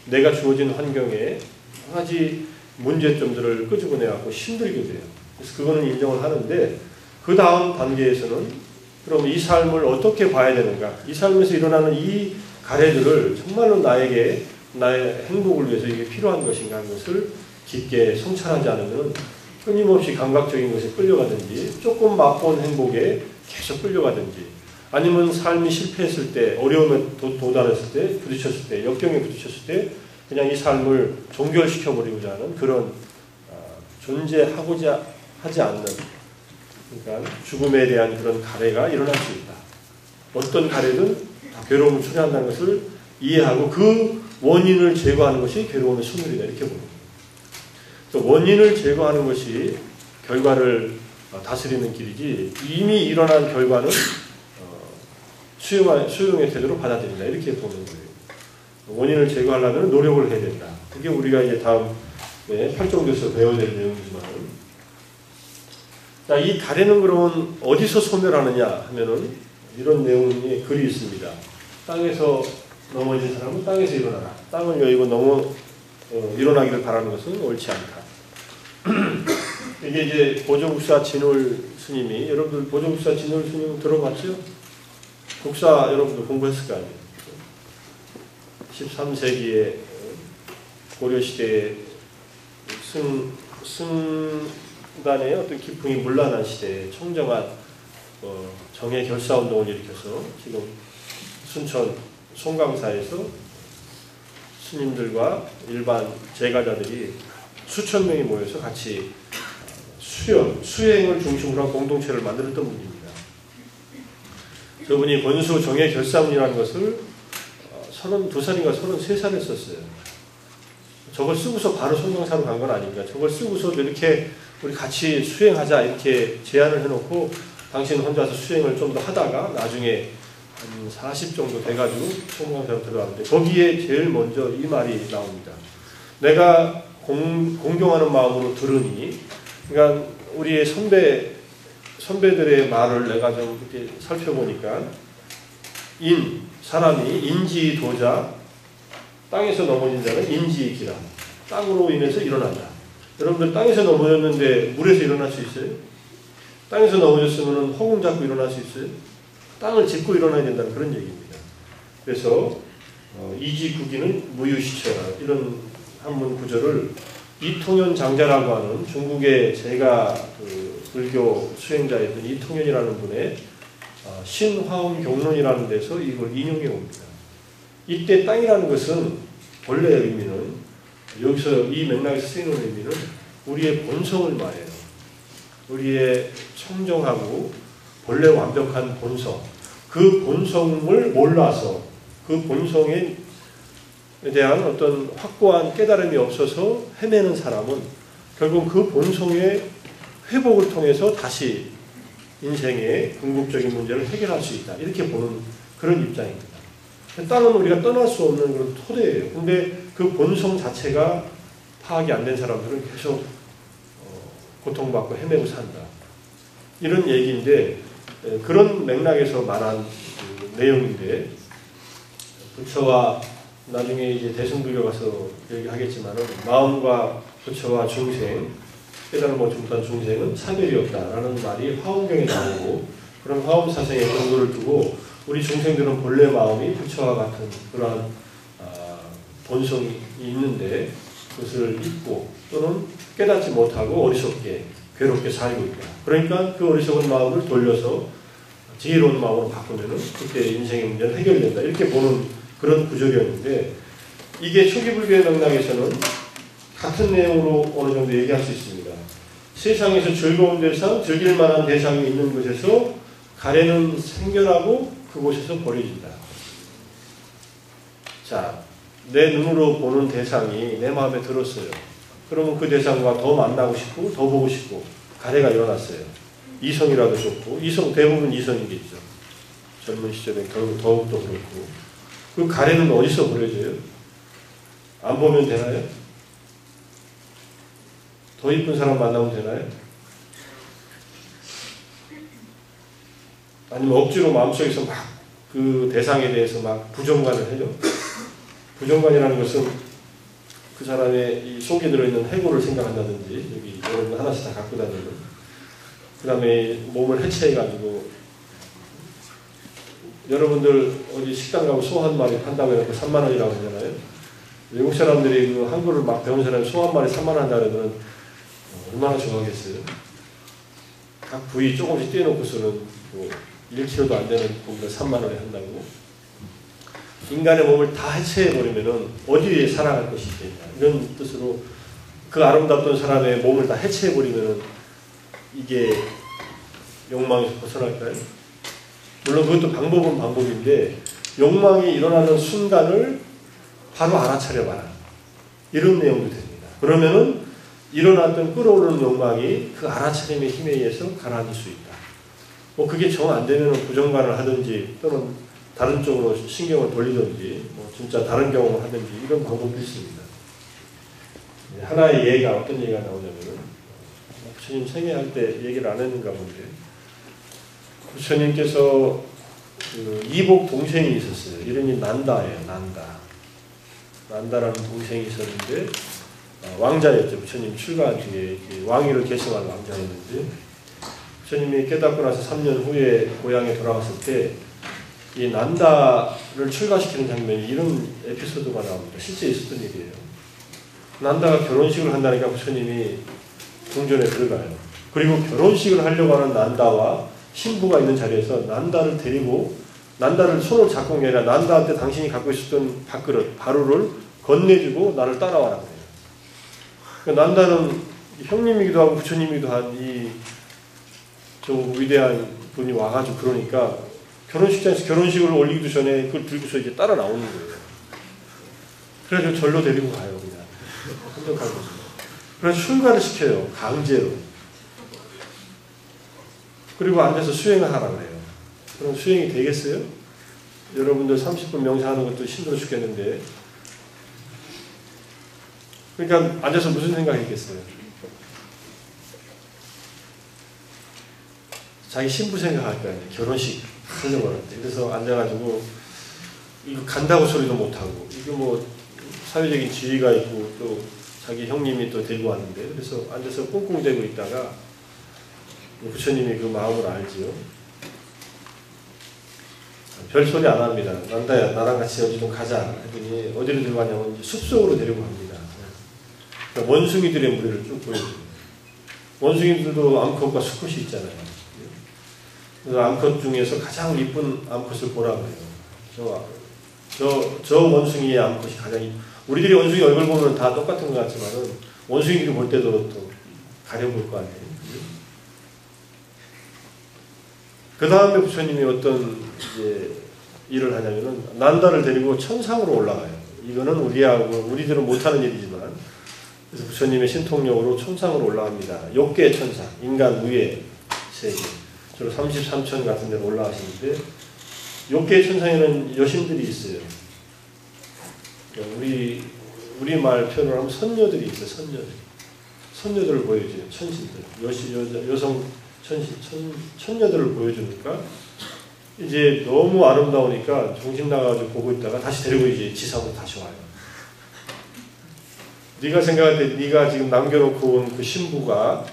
내가 주어진 환경에 여러 가지 문제점들을 끄집어내갖고 힘들게 돼요. 그래서 그거는 인정을 하는데 그 다음 단계에서는 그럼 이 삶을 어떻게 봐야 되는가? 이 삶에서 일어나는 이 가래들을 정말로 나의 행복을 위해서 이게 필요한 것인가 하는 것을 깊게 성찰하지 않으면 끊임없이 감각적인 것에 끌려가든지 조금 맛본 행복에 계속 끌려가든지 아니면 삶이 실패했을 때 어려움에 도달했을 때 부딪혔을 때 역경에 부딪혔을 때 그냥 이 삶을 종결시켜버리고자 하는 그런 존재하고자 하지 않는 그러니까 죽음에 대한 그런 가래가 일어날 수 있다. 어떤 가래든 다 괴로움을 초래한다는 것을 이해하고 그 원인을 제거하는 것이 괴로움의 소멸이다. 이렇게 보는 거예요. 원인을 제거하는 것이 결과를 다스리는 길이지 이미 일어난 결과는 수용의 태도로 받아들인다. 이렇게 보는 거예요. 원인을 제거하려면 노력을 해야 된다. 그게 우리가 이제 다음에 8종교에서 배워야 될 내용이지만 자, 이 가래는 그러면 어디서 소멸하느냐 하면은 이런 내용이 글이 있습니다. 땅에서 넘어진 사람은 땅에서 일어나라. 땅을 여의고 일어나기를 바라는 것은 옳지 않다. 이게 이제 보조국사 진울 스님이 여러분들 보조국사 진울 스님 들어봤죠? 국사 여러분들 공부했을 거 아니에요. 13세기에 고려시대에 승단의 어떤 기풍이 문란한 시대에 청정한 정의 결사운동을 일으켜서 지금 순천 송강사에서 스님들과 일반 제가자들이 수천 명이 모여서 같이 수행을 중심으로 한 공동체를 만들었던 분입니다. 저분이 번수 정의 결사문이라는 것을 32살인가 33살에 썼어요. 저걸 쓰고서 바로 송강사로 간 건 아닙니다. 저걸 쓰고서 이렇게 우리 같이 수행하자 이렇게 제안을 해놓고 당신 혼자서 수행을 좀 더 하다가 나중에 한 40 정도 돼가지고 송강사로 들어왔는데 거기에 제일 먼저 이 말이 나옵니다. 내가 공경하는 마음으로 들으니 그러니까 우리의 선배들의 말을 내가 좀 이렇게 살펴보니까 사람이 인지도자 땅에서 넘어진 자는 인지기라 땅으로 인해서 일어난다. 여러분들 땅에서 넘어졌는데 물에서 일어날 수 있어요? 땅에서 넘어졌으면 허공 잡고 일어날 수 있어요? 땅을 짚고 일어나야 된다는 그런 얘기입니다. 그래서 이지국인은 무유시처라 이런 한문 구절을 이통현 장자라고 하는 중국의 제가 불교 수행자였던 이통현이라는 분의 신화음 경론이라는 데서 이걸 인용해 옵니다. 이때 땅이라는 것은 본래 의미는 여기서 이 맥락에서 쓰이는 의미는 우리의 본성을 말해요. 우리의 청정하고 본래 완벽한 본성 그 본성을 몰라서 그 본성에 대한 어떤 확고한 깨달음이 없어서 헤매는 사람은 결국 그 본성의 회복을 통해서 다시 인생의 궁극적인 문제를 해결할 수 있다. 이렇게 보는 그런 입장입니다. 땅은 우리가 떠날 수 없는 그런 토대예요. 근데 그 본성 자체가 파악이 안 된 사람들은 계속 고통받고 헤매고 산다. 이런 얘기인데 그런 맥락에서 말한 그 내용인데 부처와 나중에 이제 대승불교 가서 얘기하겠지만은 마음과 부처와 중생 깨달음을 못한 중생은 차별이 없다라는 말이 화엄경에 나오고 그런 화엄사생의 근거를 두고 우리 중생들은 본래 마음이 부처와 같은 그러한 본성이 있는데 그것을 잊고 또는 깨닫지 못하고 어리석게 괴롭게 살고 있다. 그러니까 그 어리석은 마음을 돌려서 지혜로운 마음으로 바꾸면은 그때 인생의 문제는 해결된다. 이렇게 보는 그런 구조였는데 이게 초기 불교의 맥락에서는 같은 내용으로 어느 정도 얘기할 수 있습니다. 세상에서 즐거운 대상, 즐길 만한 대상이 있는 곳에서 가래는 생겨나고 그곳에서 버려진다. 자, 내 눈으로 보는 대상이 내 마음에 들었어요. 그러면 그 대상과 더 만나고 싶고 더 보고 싶고 가래가 일어났어요. 이성이라도 좋고 대부분 이성이겠죠. 젊은 시절에 더욱더 그렇고 그 가래는 어디서 버려져요? 안 보면 되나요? 더 이쁜 사람 만나면 되나요? 아니면 억지로 마음속에서 막 그 대상에 대해서 막 부정관을 해요. 부정관이라는 것은 그 사람의 이 속에 들어있는 해고를 생각한다든지 여기 여러분 하나씩 다 갖고 다니는 그 다음에 몸을 해체해가지고 여러분들 어디 식당 가고 소 한 마리 판다고 해서 3만 원이라고 하잖아요. 외국 사람들이 그 한국을 막 배운 사람이 소 한 마리 3만 원 한다 그러면 얼마나 좋아하겠어요. 각 부위 조금씩 떼어놓고서는 뭐 1kg도 안 되는 고기를 3만 원에 한다고. 인간의 몸을 다 해체해버리면은 어디에 살아갈 것이 있겠냐. 이런 뜻으로 그 아름답던 사람의 몸을 다 해체해버리면은 이게 욕망에서 벗어날까요? 물론 그것도 방법은 방법인데 욕망이 일어나는 순간을 바로 알아차려봐라. 이런 내용도 됩니다. 그러면은 일어났던 끌어오르는 욕망이 그 알아차림의 힘에 의해서 가라앉을 수 있다. 뭐 그게 정 안 되면 부정관을 하든지 또는 다른 쪽으로 신경을 돌리든지 뭐 진짜 다른 경험을 하든지 이런 방법도 있습니다. 하나의 예가 어떤 얘기가 나오냐면은 부처님 생애할 때 얘기를 안 했는가 본데 부처님께서 그 이복 동생이 있었어요. 이름이 난다예요. 난다라는 동생이 있었는데 왕자였죠. 부처님 출가한 뒤에 왕위를 계승한 왕자였는데 부처님이 깨닫고 나서 3년 후에 고향에 돌아왔을 때 이 난다를 출가시키는 장면이 이런 에피소드가 나옵니다. 실제 있었던 일이에요. 난다가 결혼식을 한다니까 부처님이 궁전에 들어가요. 그리고 결혼식을 하려고 하는 난다와 신부가 있는 자리에서 난다를 데리고 난다를 손을 잡고 게 아니라 난다한테 당신이 갖고 있었던 밥그릇, 바루를 건네주고 나를 따라와라 그래요. 그러니까 난다는 형님이기도 하고 부처님이기도 한 저 위대한 분이 와가지고 그러니까 결혼식장에서 결혼식을 올리기도 전에 그걸 들고서 이제 따라 나오는 거예요. 그래서 절로 데리고 가요, 그냥. 한적하고. 그래서 출가를 시켜요, 강제로. 그리고 앉아서 수행을 하라 그래요. 그럼 수행이 되겠어요? 여러분들 30분 명상하는 것도 힘들어 죽겠는데. 그러니까 앉아서 무슨 생각했겠어요? 자기 신부 생각할 거 아니에요. 결혼식 하려고 하는데. 그래서 앉아가지고 이거 간다고 소리도 못하고 이거 뭐 사회적인 지위가 있고 또 자기 형님이 또 데리고 왔는데 그래서 앉아서 꽁꽁대고 있다가 부처님이 그 마음을 알지요. 별소리 안 합니다. 난다야 나랑 같이 어디 좀 가자 했더니 어디로 들고 가냐면 숲속으로 데리고 갑니다. 그러니까 원숭이들의 무리를 쭉 보여줍니다. 원숭이들도 암컷과 수컷이 있잖아요. 그래서 암컷 중에서 가장 이쁜 암컷을 보라고 해요. 저 원숭이의 암컷이 가장 우리들이 원숭이 얼굴 보면 다 똑같은 것 같지만은 원숭이들이 볼 때도 또 가려볼 거 아니에요. 그 다음에 부처님이 어떤 이제 일을 하냐면은 난다를 데리고 천상으로 올라가요. 이거는 우리들은 못하는 일이지만 그래서 부처님의 신통력으로 천상으로 올라갑니다. 욕계 천상, 인간 위에 세계. 주로 33천 같은 데로 올라가시는데 욕계 천상에는 여신들이 있어요. 우리 말 표현을 하면 선녀들이 있어요. 선녀들을 보여줘요. 천신들, 여성 천녀들을 보여주니까 이제 너무 아름다우니까 정신 나가지고 보고 있다가 다시 데리고 이제 지상으로 다시 와요. 네가 생각할 때 네가 지금 남겨놓고 온 그 신부가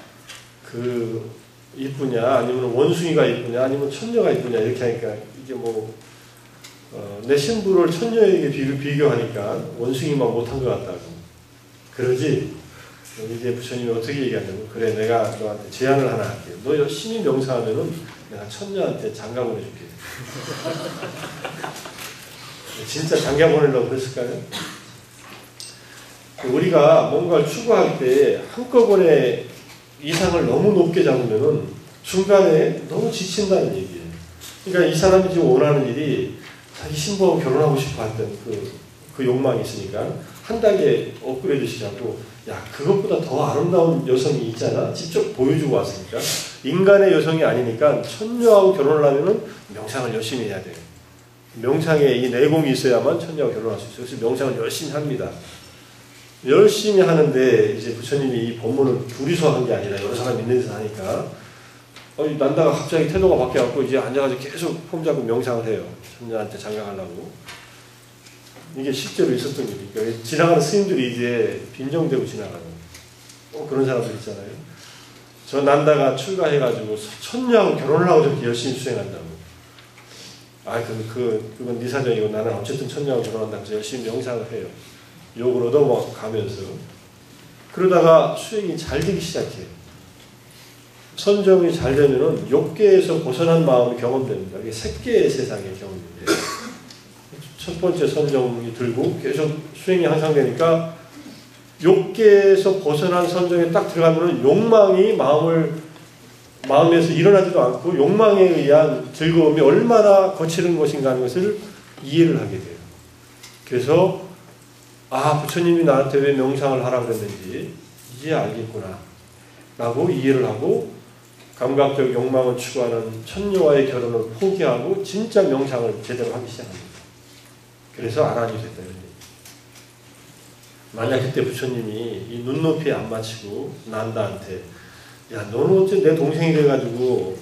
그 이쁘냐 아니면 원숭이가 이쁘냐 아니면 천녀가 이쁘냐 이렇게 하니까 이게 뭐 내 신부를 천녀에게 비교하니까 원숭이만 못한 것 같다고 그러지. 이제 부처님이 어떻게 얘기하냐면 그래 내가 너한테 제안을 하나 할게. 너 열심히 명상하면은 내가 천녀한테 장가 보내줄게. 진짜 장가 보내려고 그랬을까요? 우리가 뭔가를 추구할 때 한꺼번에 이상을 너무 높게 잡으면은 중간에 너무 지친다는 얘기예요. 그러니까 이 사람이 지금 원하는 일이 자기 신부하고 결혼하고 싶어 했던 그 욕망이 있으니까 한 단계 업그레이드 시키고 야 그것보다 더 아름다운 여성이 있잖아. 직접 보여주고 왔으니까 인간의 여성이 아니니까 천녀하고 결혼을 하면은 명상을 열심히 해야 돼요. 명상에 이 내공이 있어야만 천녀하고 결혼할 수 있어요. 그래서 명상을 열심히 합니다. 열심히 하는데 이제 부처님이 이 법문을 둘이서 한 게 아니라 여러 사람 있는 데서 하니까 난다가 갑자기 태도가 바뀌어갖고 이제 앉아가지고 계속 폼 잡고 명상을 해요. 천녀한테 장가가려고. 이게 실제로 있었던 일이니까 지나가는 스님들이 이제 빈정대고 지나가는 그런 사람들 있잖아요. 저 난다가 출가해가지고 천녀하고 결혼을 하고 저렇게 열심히 수행한다고. 그건 네 사정이고 나는 어쨌든 천녀하고 결혼한다고 해서 열심히 명상을 해요. 욕을 얻어가면서. 그러다가 수행이 잘 되기 시작해요. 선정이 잘 되면은 욕계에서 벗어난 마음이 경험됩니다. 이게 색계의 세상의 경험인데 첫 번째 선정이 들고 계속 수행이 향상 되니까 욕계에서 벗어난 선정에 딱 들어가면은 욕망이 마음에서 일어나지도 않고 욕망에 의한 즐거움이 얼마나 거칠은 것인가 하는 것을 이해를 하게 돼요. 그래서 부처님이 나한테 왜 명상을 하라고 그랬는지 이제 알겠구나 라고 이해를 하고 감각적 욕망을 추구하는 천녀와의 결혼을 포기하고 진짜 명상을 제대로 하기 시작합니다. 그래서 아란이 됐다 이런 얘기. 만약 그때 부처님이 이 눈높이에 안 맞추고 난다한테 야 너는 어째 내 동생이 돼가지고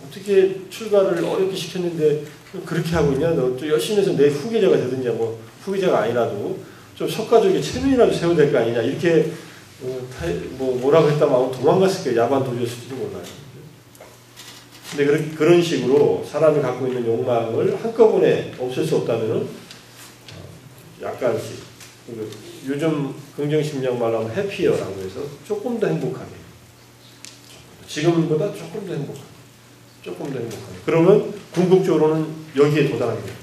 어떻게 출가를 어렵게 시켰는데 그렇게 하고 있냐. 너 또 열심히 해서 내 후계자가 되든지 뭐 후계자가 아니라도 좀 석가족의 체면이라도 세워야 될 거 아니냐. 이렇게 뭐라고 했다면 아마 도망갔을 거예요. 야반 도주였을지도 몰라요. 근데 그런 식으로 사람이 갖고 있는 욕망을 한꺼번에 없앨 수 없다면은 약간씩 요즘 긍정심리학 말로 하면 해피어라고 해서 조금 더 행복하게 지금보다 조금 더 행복하게 그러면 궁극적으로는 여기에 도달하게 돼요.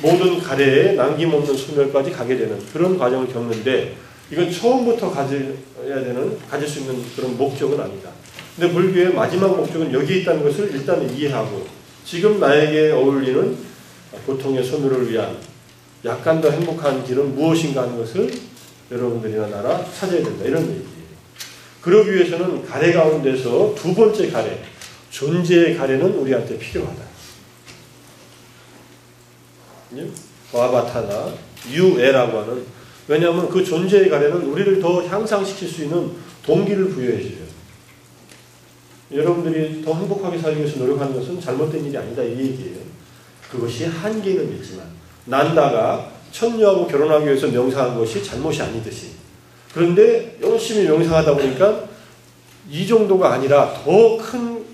모든 가래에 남김없는 소멸까지 가게 되는 그런 과정을 겪는데 이건 처음부터 가질 수 있는 그런 목적은 아니다. 근데 불교의 마지막 목적은 여기에 있다는 것을 일단 이해하고 지금 나에게 어울리는 고통의 소멸을 위한 약간 더 행복한 길은 무엇인가 하는 것을 여러분들이나 나라 찾아야 된다. 이런 얘기예요. 그러기 위해서는 가래 가운데서 두 번째 가래, 존재의 가래는 우리한테 필요하다. 와바타나 유에라고 하는 왜냐하면 그 존재의 가래는 우리를 더 향상시킬 수 있는 동기를 부여해줘요. 여러분들이 더 행복하게 살기 위해서 노력하는 것은 잘못된 일이 아니다 이 얘기예요. 그것이 한계는 있지만 난다가 천녀하고 결혼하기 위해서 명상한 것이 잘못이 아니듯이 그런데 열심히 명상하다 보니까 이 정도가 아니라 더 큰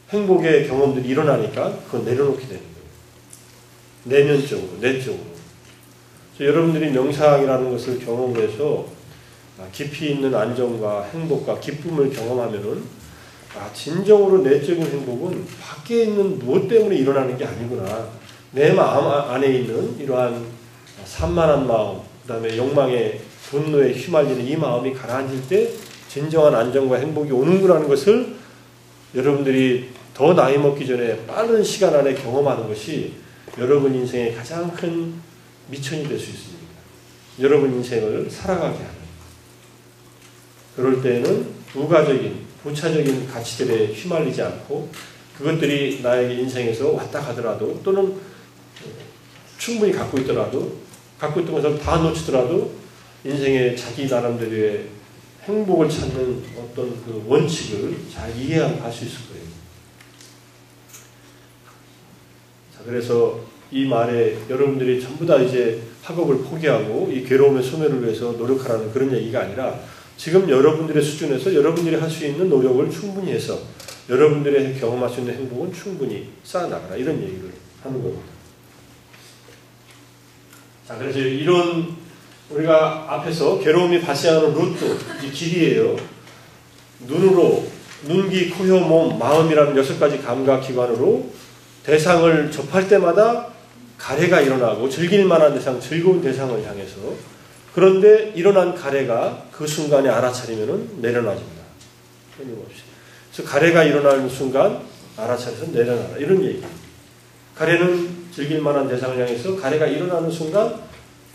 행복의 경험들이 일어나니까 그건 내려놓게 되는 거예요. 내면적으로, 내적으로. 여러분들이 명상이라는 것을 경험을 해서 깊이 있는 안정과 행복과 기쁨을 경험하면은 진정으로 내적인 행복은 밖에 있는 무엇 때문에 일어나는 게 아니구나. 내 마음 안에 있는 이러한 산만한 마음, 그 다음에 욕망의 분노에 휘말리는 이 마음이 가라앉을 때 진정한 안정과 행복이 오는구나는 것을 여러분들이 더 나이 먹기 전에 빠른 시간 안에 경험하는 것이 여러분 인생의 가장 큰 미천이 될 수 있습니다. 여러분 인생을 살아가게 하는. 그럴 때에는 부가적인 부차적인 가치들에 휘말리지 않고 그것들이 나에게 인생에서 왔다 가더라도 또는 충분히 갖고 있던 것을 다 놓치더라도 인생의 자기 나름대로의 행복을 찾는 어떤 그 원칙을 잘 이해하고 갈 수 있을 거예요. 자, 그래서 이 말에 여러분들이 전부 다 이제 학업을 포기하고 이 괴로움의 소멸을 위해서 노력하라는 그런 얘기가 아니라 지금 여러분들의 수준에서 여러분들이 할 수 있는 노력을 충분히 해서 여러분들의 경험할 수 있는 행복은 충분히 쌓아나가라, 이런 얘기를 하는 겁니다. 자, 그래서 이런 우리가 앞에서 괴로움이 발생하는 루트, 이 길이에요. 눈으로, 눈, 귀, 코, 혀, 몸, 마음이라는 6가지 감각기관으로 대상을 접할 때마다 가래가 일어나고 즐길 만한 대상, 즐거운 대상을 향해서, 그런데 일어난 가래가 그 순간에 알아차리면 내려놔집니다. 끊임없이. 그래서 가래가 일어나는 순간 알아차려서 내려놔라, 이런 얘기입니다. 가래는 즐길 만한 대상을 향해서 가래가 일어나는 순간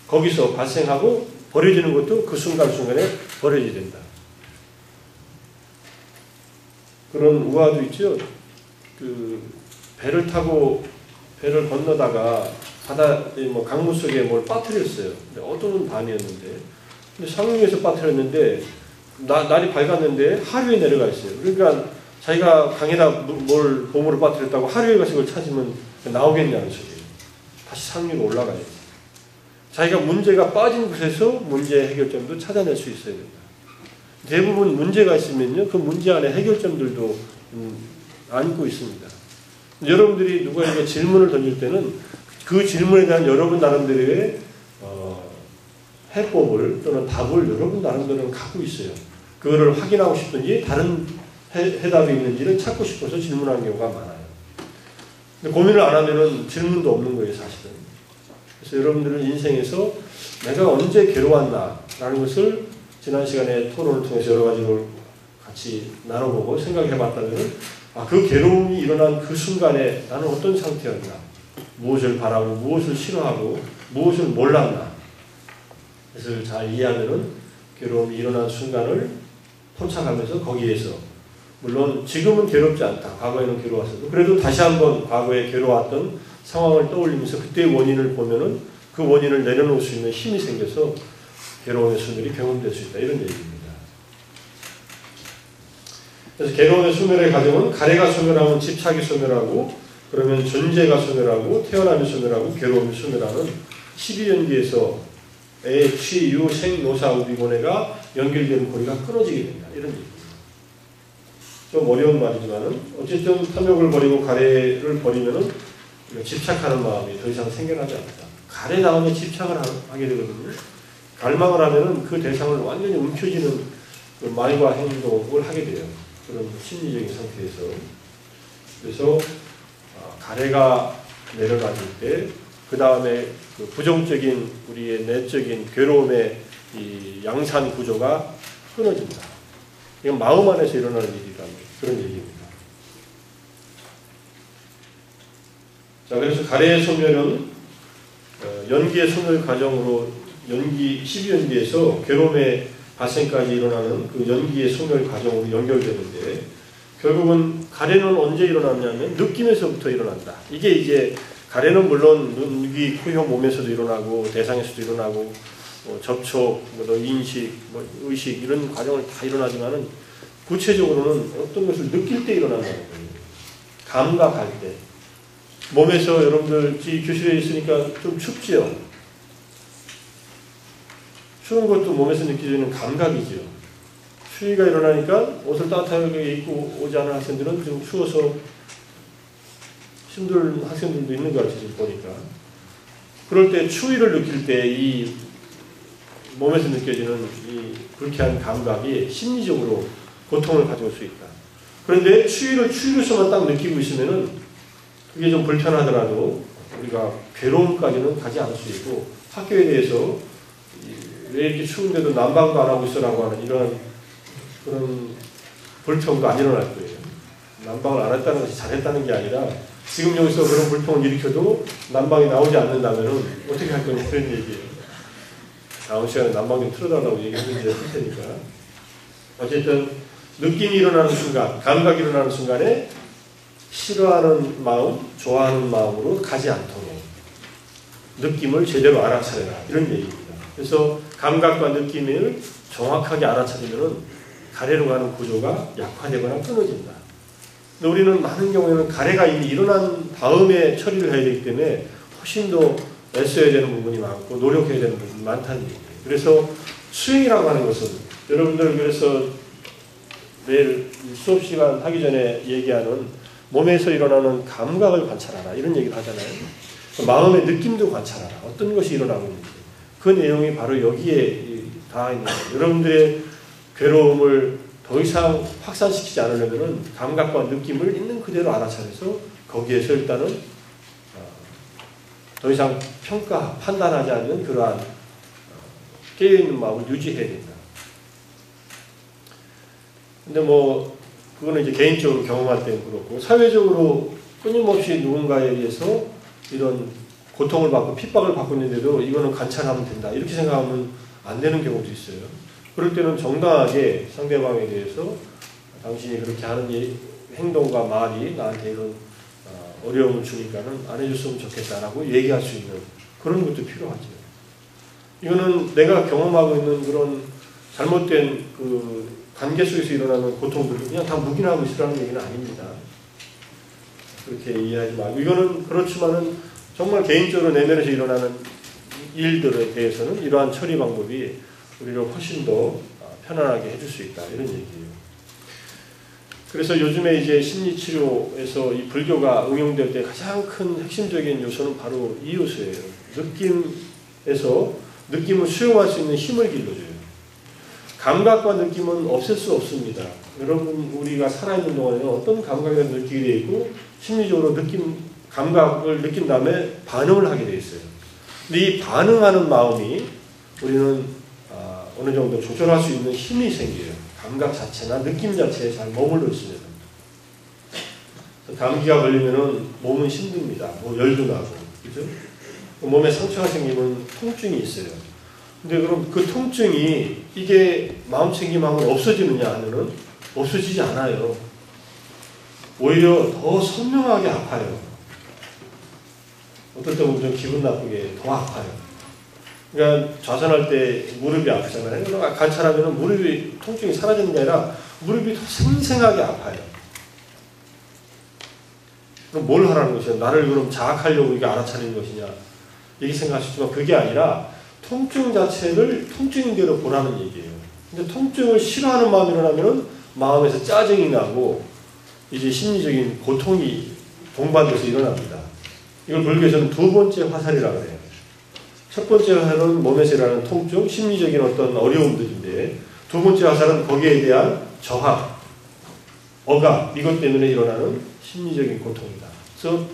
거기서 발생하고 버려지는 것도 그 순간순간에 버려져야 된다. 그런 우화도 있죠. 그 배를 타고 배를 건너다가 바다, 강물 속에 뭘 빠뜨렸어요. 근데 어두운 밤이었는데, 근데 상류에서 빠뜨렸는데 날이 밝았는데 하류에 내려가 있어요. 그러니까 자기가 강에다 뭘 보물을 빠뜨렸다고 하류에 가서 그걸 찾으면 나오겠냐는 소리예요. 다시 상류로 올라가야지. 자기가 문제가 빠진 곳에서 문제 해결점도 찾아낼 수 있어야 된다. 대부분 문제가 있으면요, 그 문제 안에 해결점들도 안고 있습니다. 여러분들이 누구에게 질문을 던질 때는 그 질문에 대한 여러분 나름대로의 해법을 또는 답을 여러분 나름대로 갖고 있어요. 그거를 확인하고 싶든지 다른 해답이 있는지를 찾고 싶어서 질문하는 경우가 많아요. 근데 고민을 안 하면은 질문도 없는 거예요, 사실은. 그래서 여러분들은 인생에서 내가 언제 괴로웠나라는 것을 지난 시간에 토론을 통해서 여러 가지를 같이 나눠보고 생각해 봤다면, 그 괴로움이 일어난 그 순간에 나는 어떤 상태였나, 무엇을 바라고 무엇을 싫어하고 무엇을 몰랐나, 그래서 잘 이해하면은 괴로움이 일어난 순간을 포착하면서 거기에서, 물론 지금은 괴롭지 않다, 과거에는 괴로웠어도 그래도 다시 한번 과거에 괴로웠던 상황을 떠올리면서 그때의 원인을 보면은 그 원인을 내려놓을 수 있는 힘이 생겨서 괴로움의 소멸이 경험될 수 있다, 이런 얘기입니다. 그래서 괴로움의 소멸의 과정은 가래가 소멸하면 집착이 소멸하고, 그러면 존재가 소멸하고, 태어남이 소멸하고, 괴로움이 소멸하는 12연기에서 애, 취, 유, 생, 노사, 우비고뇌가 연결되는 고리가 끊어지게 된다, 이런 얘기입니다. 좀 어려운 말이지만은 어쨌든 탐욕을 버리고 가래를 버리면은 집착하는 마음이 더 이상 생겨나지 않는다. 가래 다음에 집착을 하게 되거든요. 갈망을 하면은 그 대상을 완전히 움켜쥐는 그 말과 행동을 하게 돼요. 그런 심리적인 상태에서. 그래서 가래가 내려가질 때, 그 다음에 그 부정적인 우리의 내적인 괴로움의 이 양산 구조가 끊어진다. 이건 마음 안에서 일어나는 일이라는 그런 얘기입니다. 자, 그래서 가래의 소멸은 연기의 소멸 과정으로, 연기 12연기에서 괴로움의 발생까지 일어나는 그 연기의 소멸 과정으로 연결되는데, 결국은 가래는 언제 일어나냐면 느낌에서부터 일어난다. 이게 이제 가래는 물론 눈, 귀, 코, 혀, 몸에서도 일어나고 대상에서도 일어나고 접촉, 인식, 의식 이런 과정을 다 일어나지만은 구체적으로는 어떤 것을 느낄 때 일어난다는 거예요. 감각할 때. 몸에서 여러분들 교실에 있으니까 좀 춥지요. 추운 것도 몸에서 느껴지는 감각이죠. 추위가 일어나니까 옷을 따뜻하게 입고 오지 않은 학생들은 좀 추워서 힘든 학생들도 있는 것 같아요, 보니까. 그럴 때 추위를 느낄 때 이 몸에서 느껴지는 이 불쾌한 감각이 심리적으로 고통을 가져올 수 있다. 그런데 추위로서만 딱 느끼고 있으면은 그게 좀 불편하더라도 우리가 괴로움까지는 가지 않을 수 있고, 학교에 대해서 왜 이렇게 추운데도 난방도 안 하고 있어라고 하는 이런 그런 불평도 안 일어날 거예요. 난방을 안 했다는 것이 잘했다는 게 아니라, 지금 여기서 그런 불평을 일으켜도 난방이 나오지 않는다면 어떻게 할 거냐, 그런 얘기예요. 다음 시간에 난방 좀 틀어달라고 얘기하면 이제 할 테니까. 어쨌든 느낌이 일어나는 순간, 감각이 일어나는 순간에 싫어하는 마음, 좋아하는 마음으로 가지 않도록 느낌을 제대로 알아차려라, 이런 얘기입니다. 그래서 감각과 느낌을 정확하게 알아차리면은 가래로 가는 구조가 약화되거나 끊어진다. 근데 우리는 많은 경우에는 가래가 이미 일어난 다음에 처리를 해야 되기 때문에 훨씬 더 애써야 되는 부분이 많고 노력해야 되는 부분이 많다는 얘기예요. 그래서 수행이라고 하는 것은 여러분들 그래서 매일 수업 시간 하기 전에 얘기하는 몸에서 일어나는 감각을 관찰하라 이런 얘기를 하잖아요. 마음의 느낌도 관찰하라. 어떤 것이 일어나고 있는지. 그 내용이 바로 여기에 다 있는 거예요. 여러분들의 괴로움을 더 이상 확산시키지 않으려면 감각과 느낌을 있는 그대로 알아차려서 거기에서 일단은 더 이상 평가, 판단하지 않는 그러한 깨어있는 마음을 유지해야 된다. 근데 뭐 그거는 이제 개인적으로 경험할 때는 그렇고 사회적으로 끊임없이 누군가에 의해서 이런 고통을 받고 핍박을 받고 있는데도 이거는 관찰하면 된다. 이렇게 생각하면 안 되는 경우도 있어요. 그럴 때는 정당하게 상대방에 대해서 당신이 그렇게 하는 행동과 말이 나한테 이런 어려움을 주니까는 안 해줬으면 좋겠다라고 얘기할 수 있는 그런 것도 필요하죠. 이거는 내가 경험하고 있는 그런 잘못된 그 관계 속에서 일어나는 고통들을 그냥 다 묵인하고 있으라는 얘기는 아닙니다. 그렇게 이해하지 말고 이거는 그렇지만은 정말 개인적으로 내면에서 일어나는 일들에 대해서는 이러한 처리 방법이 우리를 훨씬 더 편안하게 해줄 수 있다 이런 얘기예요. 그래서 요즘에 이제 심리치료에서 이 불교가 응용될 때 가장 큰 핵심적인 요소는 바로 이 요소예요. 느낌에서 느낌을 수용할 수 있는 힘을 길러줘요. 감각과 느낌은 없앨 수 없습니다. 여러분 우리가 살아있는 동안에는 어떤 감각을 느끼게 되어 있고 심리적으로 감각을 느낀 다음에 반응을 하게 되어 있어요. 근데 이 반응하는 마음이 우리는 어느 정도 조절할 수 있는 힘이 생겨요. 감각 자체나 느낌 자체에 잘 머물러 있으면. 감기가 걸리면은 몸은 힘듭니다. 뭐 열도 나고, 그죠? 몸에 상처가 생기면 통증이 있어요. 근데 그럼 그 통증이 이게 마음 챙김하면 없어지느냐 하면은 없어지지 않아요. 오히려 더 선명하게 아파요. 어떨 때 보면 좀 기분 나쁘게 더 아파요. 그러니까 좌선할 때 무릎이 아프잖아요. 그러니까 관찰하면 무릎이 통증이 사라지는 게 아니라 무릎이 더 생생하게 아파요. 그럼 뭘 하라는 것이냐? 나를 그럼 자학하려고 이게 알아차리는 것이냐? 이렇게 생각하시지만 그게 아니라 통증 자체를 통증인 대로 보라는 얘기예요. 근데 통증을 싫어하는 마음이 일어나면 마음에서 짜증이 나고 이제 심리적인 고통이 동반돼서 일어납니다. 이걸 불교에서는 두 번째 화살이라고 해요. 첫 번째 화살은 몸에서 일어나는 통증, 심리적인 어떤 어려움들인데 두 번째 화살은 거기에 대한 저항, 억압, 이것 때문에 일어나는 심리적인 고통이다. 그래서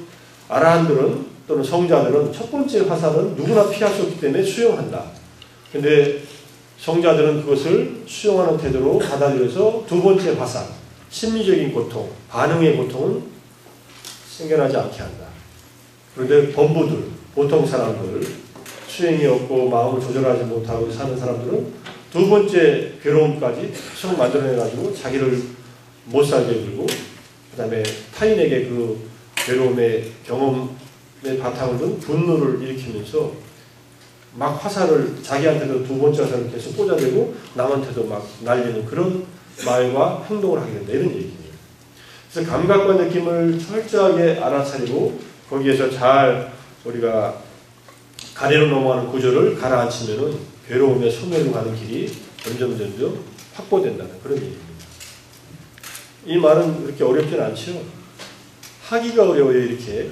아라한들은 또는 성자들은 첫 번째 화살은 누구나 피할 수 없기 때문에 수용한다. 근데 성자들은 그것을 수용하는 태도로 받아들여서 두 번째 화살, 심리적인 고통, 반응의 고통은 생겨나지 않게 한다. 그런데 범부들, 보통 사람들, 수행이 없고 마음을 조절하지 못하고 사는 사람들은 두 번째 괴로움까지 쭉 만들어내가지고 자기를 못 살게 해주고 그 다음에 타인에게 그 괴로움의 경험의 바탕을 둔 분노를 일으키면서 막 화살을 자기한테도 두 번째 화살을 계속 꽂아대고 남한테도 막 날리는 그런 말과 행동을 하게 된다. 이런 얘기예요. 그래서 감각과 느낌을 철저하게 알아차리고 거기에서 잘 우리가 가래로 넘어가는 구조를 가라앉히면은 괴로움의 소멸로 가는 길이 점점 확보된다는 그런 얘기입니다. 이 말은 그렇게 어렵진 않죠. 하기가 어려워요. 이렇게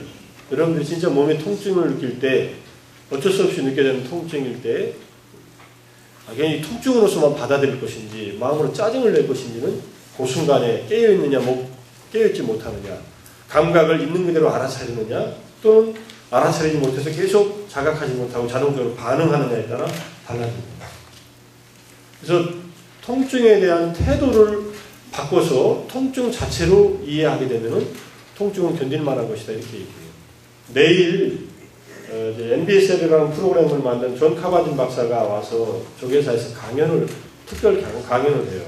여러분들이 진짜 몸에 통증을 느낄 때 어쩔 수 없이 느껴지는 통증일 때 괜히 통증으로서만 받아들일 것인지 마음으로 짜증을 낼 것인지는 그 순간에 깨어있느냐 깨어있지 못하느냐 감각을 있는 그대로 알아차리느냐 또는 알아차리지 못해서 계속 자각하지 못하고 자동적으로 반응하느냐에 따라 달라집니다. 그래서 통증에 대한 태도를 바꿔서 통증 자체로 이해하게 되면 통증은 견딜 만한 것이다 이렇게 얘기해요. 내일 MBS라는 프로그램을 만든 존 카바딘 박사가 와서 조계사에서 특별 강연을 해요.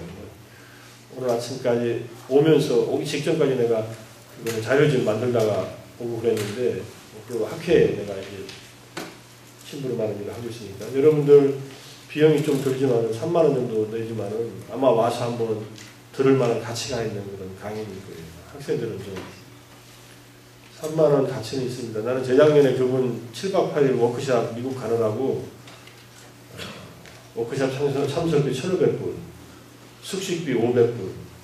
오늘 아침까지 오기 직전까지 내가 자료집 만들다가 보고 그랬는데 그 학회에 내가 이제 친분을 많은 일을 하고 있으니까 여러분들 비용이 좀 들지만 3만 원 정도 내지만은 아마 와서 한번 들을 만한 가치가 있는 그런 강의일 거예요. 학생들은 좀 3만 원 가치는 있습니다. 나는 재작년에 그분 7박 8일 워크샵 미국 가느라고 워크샵 참석비 1,500불, 숙식비 500불,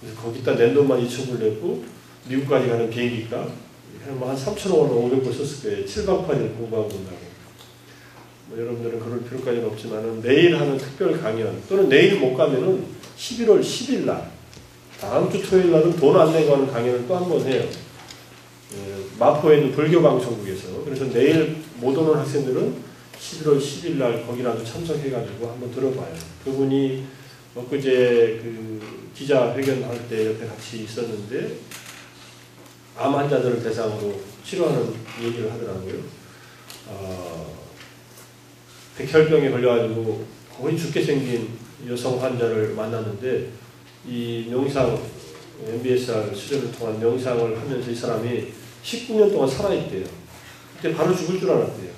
그래서 거기다 낸 돈만 2,000불 냈고 미국까지 가는 비행기가 한 3,000원, 500불 썼을 거예요. 7박 8일 공부하고 온다고. 뭐 여러분들은 그럴 필요까지는 없지만은 내일 하는 특별 강연 또는 내일 못 가면은 11월 10일 날 다음 주 토요일 날은 돈 안 내고 하는 강연을 또 한 번 해요. 마포에 있는 불교방송국에서. 그래서 내일 못 오는 학생들은 11월 10일 날 거기라도 참석해가지고 한번 들어봐요. 그분이 엊그제 그 기자회견할 때 옆에 같이 있었는데 암 환자들을 대상으로 치료하는 얘기를 하더라고요. 백혈병에 걸려가지고 거의 죽게 생긴 여성 환자를 만났는데 이 명상, MBSR 수련을 통한 명상을 하면서 이 사람이 19년 동안 살아있대요. 그때 바로 죽을 줄 알았대요.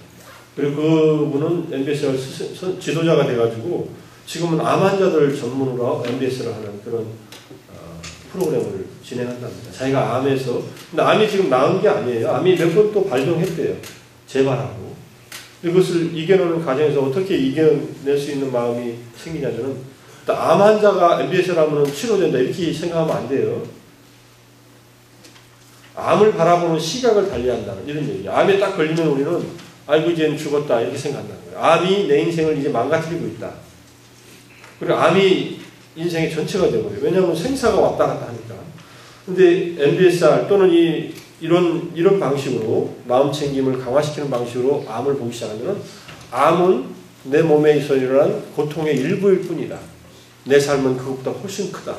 그리고 그분은 MBSR 지도자가 돼가지고 지금은 암 환자들 전문으로 MBS를 하는 그런 프로그램을 진행한답니다. 자기가 암에서, 근데 암이 지금 나은 게 아니에요. 암이 몇 번 또 발병했대요. 재발하고. 이것을 이겨내는 과정에서 어떻게 이겨낼 수 있는 마음이 생기냐면은, 암 환자가 MBS를 하면 치료된다 이렇게 생각하면 안 돼요. 암을 바라보는 시각을 달리한다는 이런 얘기예요. 암에 딱 걸리면 우리는 아이고 이제는 죽었다 이렇게 생각한다는 거예요. 암이 내 인생을 이제 망가뜨리고 있다. 그리고 암이 인생의 전체가 되어버려요. 왜냐하면 생사가 왔다 갔다 하니까. 근데 MBSR 또는 이런 방식으로 마음 챙김을 강화시키는 방식으로 암을 보기 시작하면 암은 내 몸에 있어 일어난 고통의 일부일 뿐이다. 내 삶은 그것보다 훨씬 크다.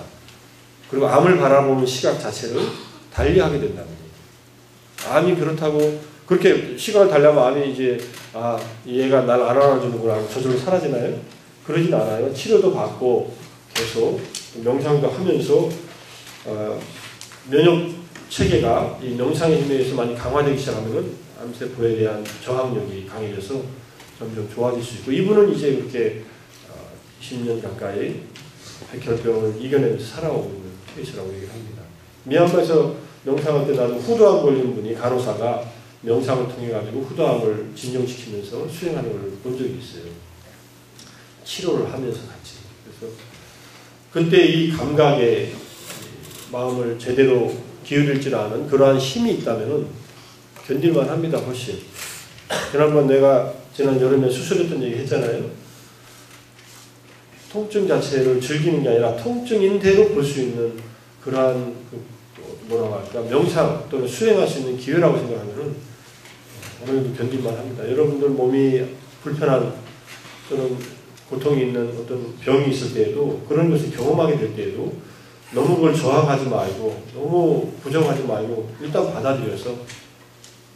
그리고 암을 바라보는 시각 자체를 달리하게 된다는 거예요. 암이 그렇다고 그렇게 시각을 달리하면 암이 이제 얘가 날 안 알아주는구나 하고 저절로 사라지나요? 그러진 않아요. 치료도 받고 계속 명상도 하면서 면역 체계가 이 명상의 힘에 의해서 많이 강화되기 시작하면 암세포에 대한 저항력이 강해져서 점점 좋아질 수 있고, 이분은 이제 그렇게 20년 가까이 백혈병을 이겨내면서 살아오고 있는 케이스라고 얘기를 합니다. 미얀마에서 명상할 때 나도 후두암 걸린 분이 간호사가 명상을 통해 가지고 후두암을 진정시키면서 수행하는 걸 본 적이 있어요. 치료를 하면서 같이. 그래서 그때 이 감각에 마음을 제대로 기울일지 않은 그러한 힘이 있다면은 견딜만 합니다, 훨씬. 지난번 내가 지난 여름에 수술했던 얘기 했잖아요. 통증 자체를 즐기는 게 아니라 통증인대로 볼 수 있는 그러한 뭐라고 할까, 명상 또는 수행할 수 있는 기회라고 생각하면은 어느 정도 견딜만 합니다. 여러분들 몸이 불편한 또는 고통이 있는 어떤 병이 있을 때에도, 그런 것을 경험하게 될 때에도 너무 그걸 저항하지 말고 너무 부정하지 말고 일단 받아들여서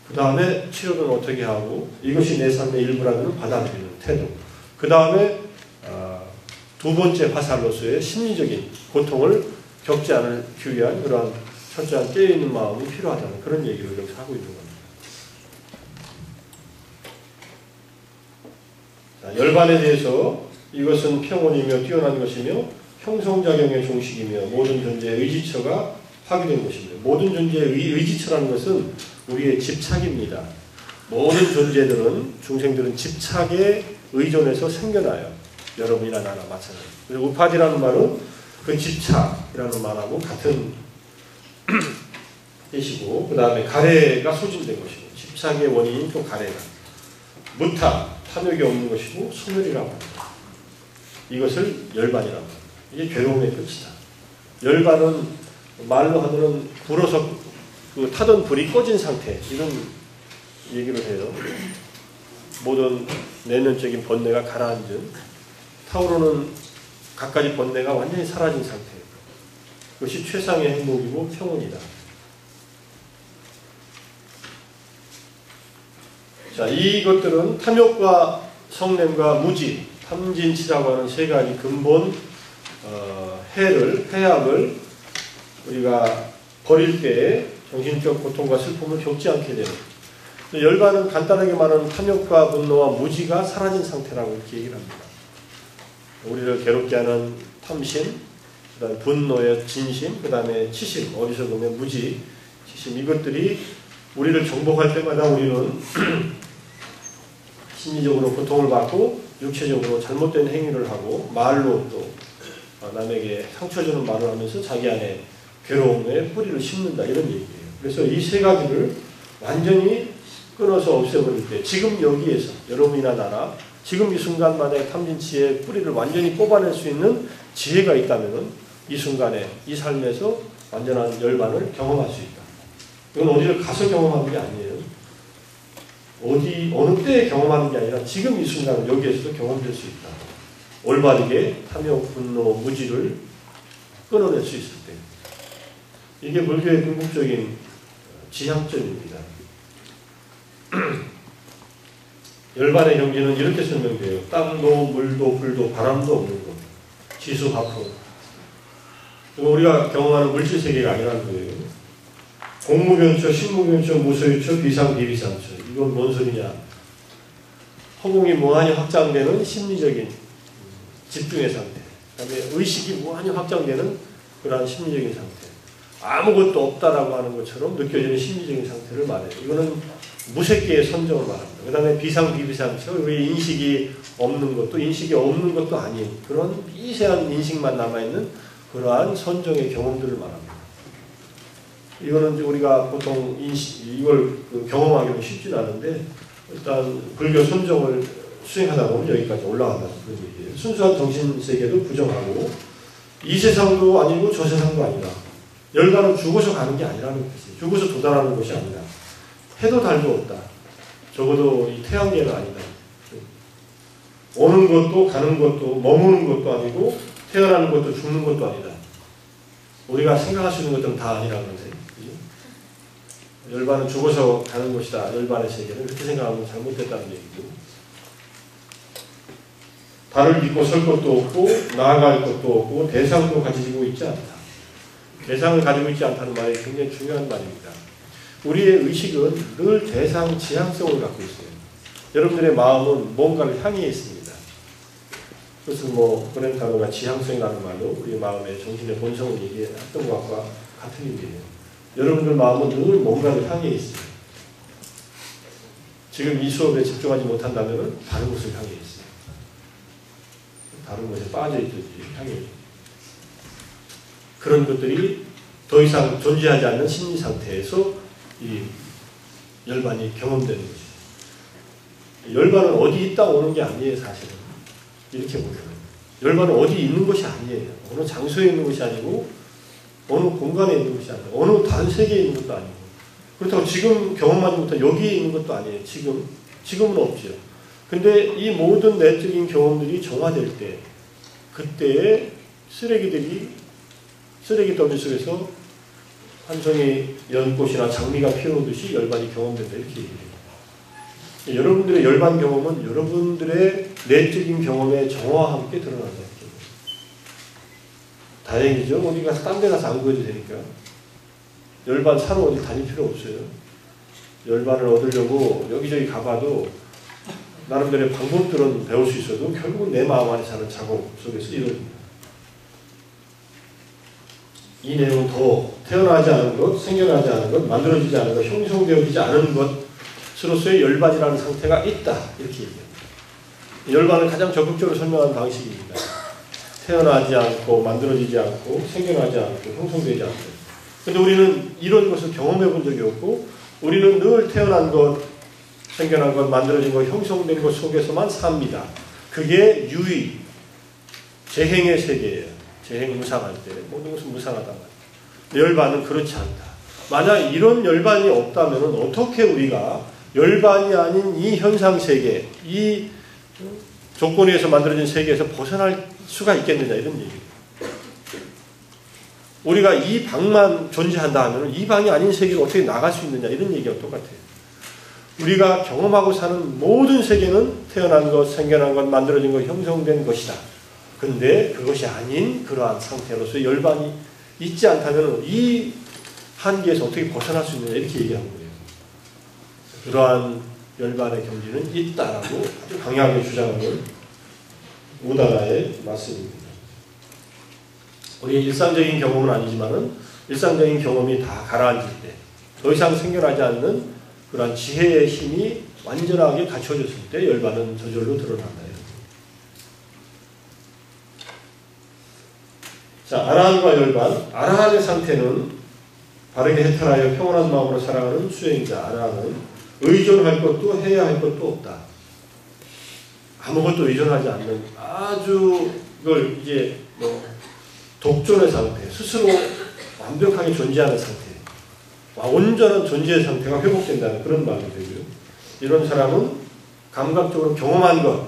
그 다음에 치료는 어떻게 하고 이것이 내 삶의 일부라면 받아들이는 태도, 그 다음에 두 번째 화살로서의 심리적인 고통을 겪지 않기 위한 그러한 철저한 깨어있는 마음이 필요하다는 그런 얘기를 여기서 하고 있는 겁니다. 자, 열반에 대해서 이것은 평온이며 뛰어난 것이며 형성작용의 종식이며 모든 존재의 의지처가 파괴된 것입니다. 모든 존재의 의지처라는 것은 우리의 집착입니다. 모든 존재들은, 중생들은 집착에 의존해서 생겨나요. 여러분이나 나나 마찬가지. 그리고 우파디라는 말은 그 집착이라는 말하고 같은 뜻이고, 그 다음에 가래가 소진된 것이고, 집착의 원인인 또 가래가. 무타, 탐욕이 없는 것이고, 소멸이라고 합니다. 이것을 열반이라고 합니다. 이게 괴로움의 끝이다. 열반은 말로 하면은 불어서 그 타던 불이 꺼진 상태, 이런 얘기를 해요. 모든 내면적인 번뇌가 가라앉은, 타오르는 갖가지 번뇌가 완전히 사라진 상태. 그것이 최상의 행복이고 평온이다. 자, 이것들은 탐욕과 성냄과 무지, 탐진치라고 하는 세 가지 근본 해악을 우리가 버릴 때에 정신적 고통과 슬픔을 겪지 않게 되는. 열반은 간단하게 말하는 탐욕과 분노와 무지가 사라진 상태라고 이렇게 얘기를 합니다. 우리를 괴롭게 하는 탐심, 그 다음에 분노의 진심, 그 다음에 치심, 어디서 보면 무지, 치심, 이것들이 우리를 정복할 때마다 우리는 심리적으로 고통을 받고 육체적으로 잘못된 행위를 하고 말로 또 남에게 상처 주는 말을 하면서 자기 안에 괴로움에 뿌리를 심는다 이런 얘기예요. 그래서 이 세 가지를 완전히 끊어서 없애버릴 때 지금 여기에서 여러분이나 나나 지금 이 순간 만약에 탐진치의 뿌리를 완전히 뽑아낼 수 있는 지혜가 있다면 이 순간에 이 삶에서 완전한 열반을 경험할 수 있다. 이건 어디를 가서 경험하는 게 아니에요. 어느 때에 경험하는 게 아니라 지금 이 순간 여기에서도 경험될 수 있다. 올바르게 탐욕, 분노, 무지를 끊어낼 수 있을 때. 이게 불교의 궁극적인 지향점입니다. 열반의 경지는 이렇게 설명돼요. 땅도 물도 불도 바람도 없는 것. 지수화풍. 우리가 경험하는 물질 세계가 아니라는 거예요. 공무변처, 식무변처, 무소유처, 비상비비상처. 이건 뭔 소리냐. 허공이 무한히 확장되는 심리적인 집중의 상태. 그다음에 의식이 무한히 확장되는 그러한 심리적인 상태. 아무것도 없다라고 하는 것처럼 느껴지는 심리적인 상태를 말해요. 이거는 무색계의 선정을 말합니다. 그 다음에 비상비비상처, 우리 인식이 없는 것도 인식이 없는 것도 아닌 그런 미세한 인식만 남아있는 그러한 선정의 경험들을 말합니다. 이거는 우리가 보통 이걸 경험하기는 쉽진 않은데 일단 불교 선정을 수행하다 보면 여기까지 올라간다는 그런 얘기예요. 순수한 정신세계도 부정하고 이 세상도 아니고 저 세상도 아니다. 열반은 죽어서 가는 게 아니라는 것이지. 죽어서 도달하는 것이 아니다. 해도 달도 없다. 적어도 이 태양계는 아니다. 오는 것도 가는 것도 머무는 것도 아니고 태어나는 것도 죽는 것도 아니다. 우리가 생각할 수 있는 것들은 다 아니라는 거지. 열반은 죽어서 가는 것이다. 열반의 세계는 그렇게 생각하면 잘못됐다는 얘기고 달을 믿고 설 것도 없고 나아갈 것도 없고 대상도 가지고 있지 않다. 대상을 가지고 있지 않다는 말이 굉장히 중요한 말입니다. 우리의 의식은 늘 대상 지향성을 갖고 있어요. 여러분들의 마음은 뭔가를 향해 있습니다. 그것은 브렌타노가 지향성이라는 말로 우리 마음의 정신의 본성을 얘기했던 것과 같은 의미예요. 여러분들 마음은 늘 뭔가를 향해 있어요. 지금 이 수업에 집중하지 못한다면 다른 곳을 향해 있어요. 다른 곳에 빠져있든지 향해 있어요. 그런 것들이 더 이상 존재하지 않는 심리 상태에서 이 열반이 경험되는 거죠. 열반은 어디 있다 오는 게 아니에요, 사실은. 이렇게 보면. 열반은 어디 있는 것이 아니에요. 어느 장소에 있는 것이 아니고, 어느 공간에 있는 것이 아니고, 어느 다른 세계에 있는 것도 아니고. 그렇다고 지금 경험하지 못한 여기에 있는 것도 아니에요. 지금은 없죠. 근데 이 모든 내적인 경험들이 정화될 때, 그때의 쓰레기 더미 속에서 한 송이 연꽃이나 장미가 피어오듯이 열반이 경험된다. 이렇게 얘기해요. 여러분들의 열반 경험은 여러분들의 내적인 경험의 정화와 함께 드러난다. 다행이죠. 어디 가서 딴 데 가서 안 구해도 되니까. 열반 사러 어디 다닐 필요 없어요. 열반을 얻으려고 여기저기 가봐도 나름대로의 방법들은 배울 수 있어도 결국은 내 마음 안에 사는 작업 속에서 이루어집니다. 이 내용은 더 태어나지 않은 것, 생겨나지 않은 것, 만들어지지 않은 것, 형성되어지지 않은 것으로서의 열반이라는 상태가 있다. 이렇게 얘기합니다. 열반을 가장 적극적으로 설명하는 방식입니다. 태어나지 않고, 만들어지지 않고, 생겨나지 않고, 형성되지 않고. 근데 우리는 이런 것을 경험해 본 적이 없고, 우리는 늘 태어난 것, 생겨난 것, 만들어진 것, 형성된 것 속에서만 삽니다. 그게 유의, 재행의 세계예요. 재행 무상할 때 모든 것은 무상하다. 열반은 그렇지 않다. 만약 이런 열반이 없다면 어떻게 우리가 열반이 아닌 이 현상 세계, 이 조건에 의해서 만들어진 세계에서 벗어날 수가 있겠느냐 이런 얘기예요. 우리가 이 방만 존재한다 하면 이 방이 아닌 세계로 어떻게 나갈 수 있느냐 이런 얘기와 똑같아요. 우리가 경험하고 사는 모든 세계는 태어난 것, 생겨난 것, 만들어진 것, 형성된 것이다. 근데 그것이 아닌 그러한 상태로서 열반이 있지 않다면 이 한계에서 어떻게 벗어날 수 있느냐 이렇게 얘기하는 거예요. 그러한 열반의 경지는 있다라고 아주 강하게 주장하는 우다나의 말씀입니다. 우리 일상적인 경험은 아니지만은 일상적인 경험이 다 가라앉을 때, 더 이상 생겨나지 않는 그러한 지혜의 힘이 완전하게 갖춰졌을 때 열반은 저절로 드러난다. 자, 아라한과 열반. 아라한의 상태는 바르게 해탈하여 평온한 마음으로 살아가는 수행자. 아라한은 의존할 것도 해야 할 것도 없다. 아무것도 의존하지 않는 아주 이걸 이제 독존의 상태, 스스로 완벽하게 존재하는 상태, 온전한 존재의 상태가 회복된다는 그런 말이 되고요. 이런 사람은 감각적으로 경험한 것,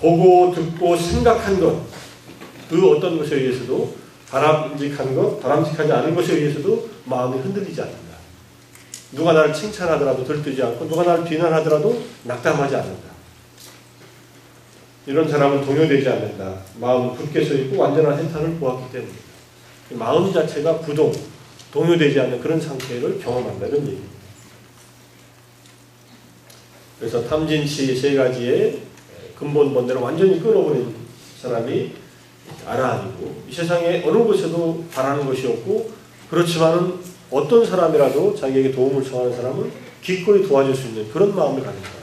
보고 듣고 생각한 것, 그 어떤 것에 의해서도 바람직한 것, 바람직하지 않은 것에 의해서도 마음이 흔들리지 않는다. 누가 나를 칭찬하더라도 들뜨지 않고 누가 나를 비난하더라도 낙담하지 않는다. 이런 사람은 동요되지 않는다. 마음은 굳게 서 있고 완전한 해탈을 보았기 때문이다. 마음 자체가 부동, 동요되지 않는 그런 상태를 경험한다. 이런 얘기입니다. 그래서 탐진치 세 가지의 근본 본대로 완전히 끊어버린 사람이 아라한이고, 이 세상에 어느 곳에도 바라는 것이 없고, 그렇지만은 어떤 사람이라도 자기에게 도움을 청하는 사람은 기꺼이 도와줄 수 있는 그런 마음을 가진 사람.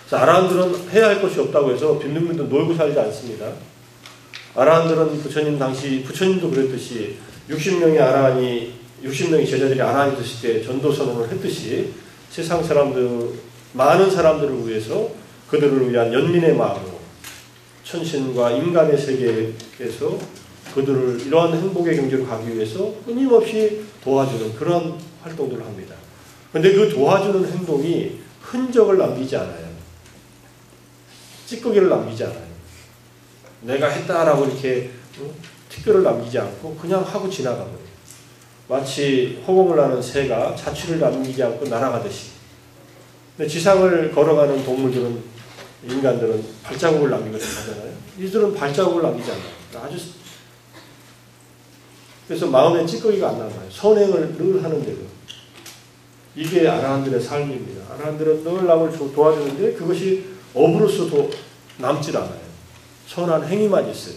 그래서 아라한들은 해야 할 것이 없다고 해서 빈둥빈둥 놀고 살지 않습니다. 아라한들은 부처님도 그랬듯이 60명의 제자들이 아라한이 되실 때 전도 선언을 했듯이 세상 사람들, 많은 사람들을 위해서 그들을 위한 연민의 마음으로 천신과 인간의 세계에서 그들을 이러한 행복의 경지로 가기 위해서 끊임없이 도와주는 그런 활동들을 합니다. 그런데 그 도와주는 행동이 흔적을 남기지 않아요. 찌꺼기를 남기지 않아요. 내가 했다라고 이렇게 티끌을 남기지 않고 그냥 하고 지나가버려요. 마치 허공을 나는 새가 자취를 남기지 않고 날아가듯이. 근데 지상을 걸어가는 동물들은, 인간들은 발자국을 남기거든요. 하잖아요. 이들은 발자국을 남기지 않아요. 그래서 마음에 찌꺼기가 안 남아요. 선행을 늘 하는데도. 이게 아라한들의 삶입니다. 아라한들은 늘 남을 도와주는데 그것이 업으로서도 남질 않아요. 선한 행위만 있어요.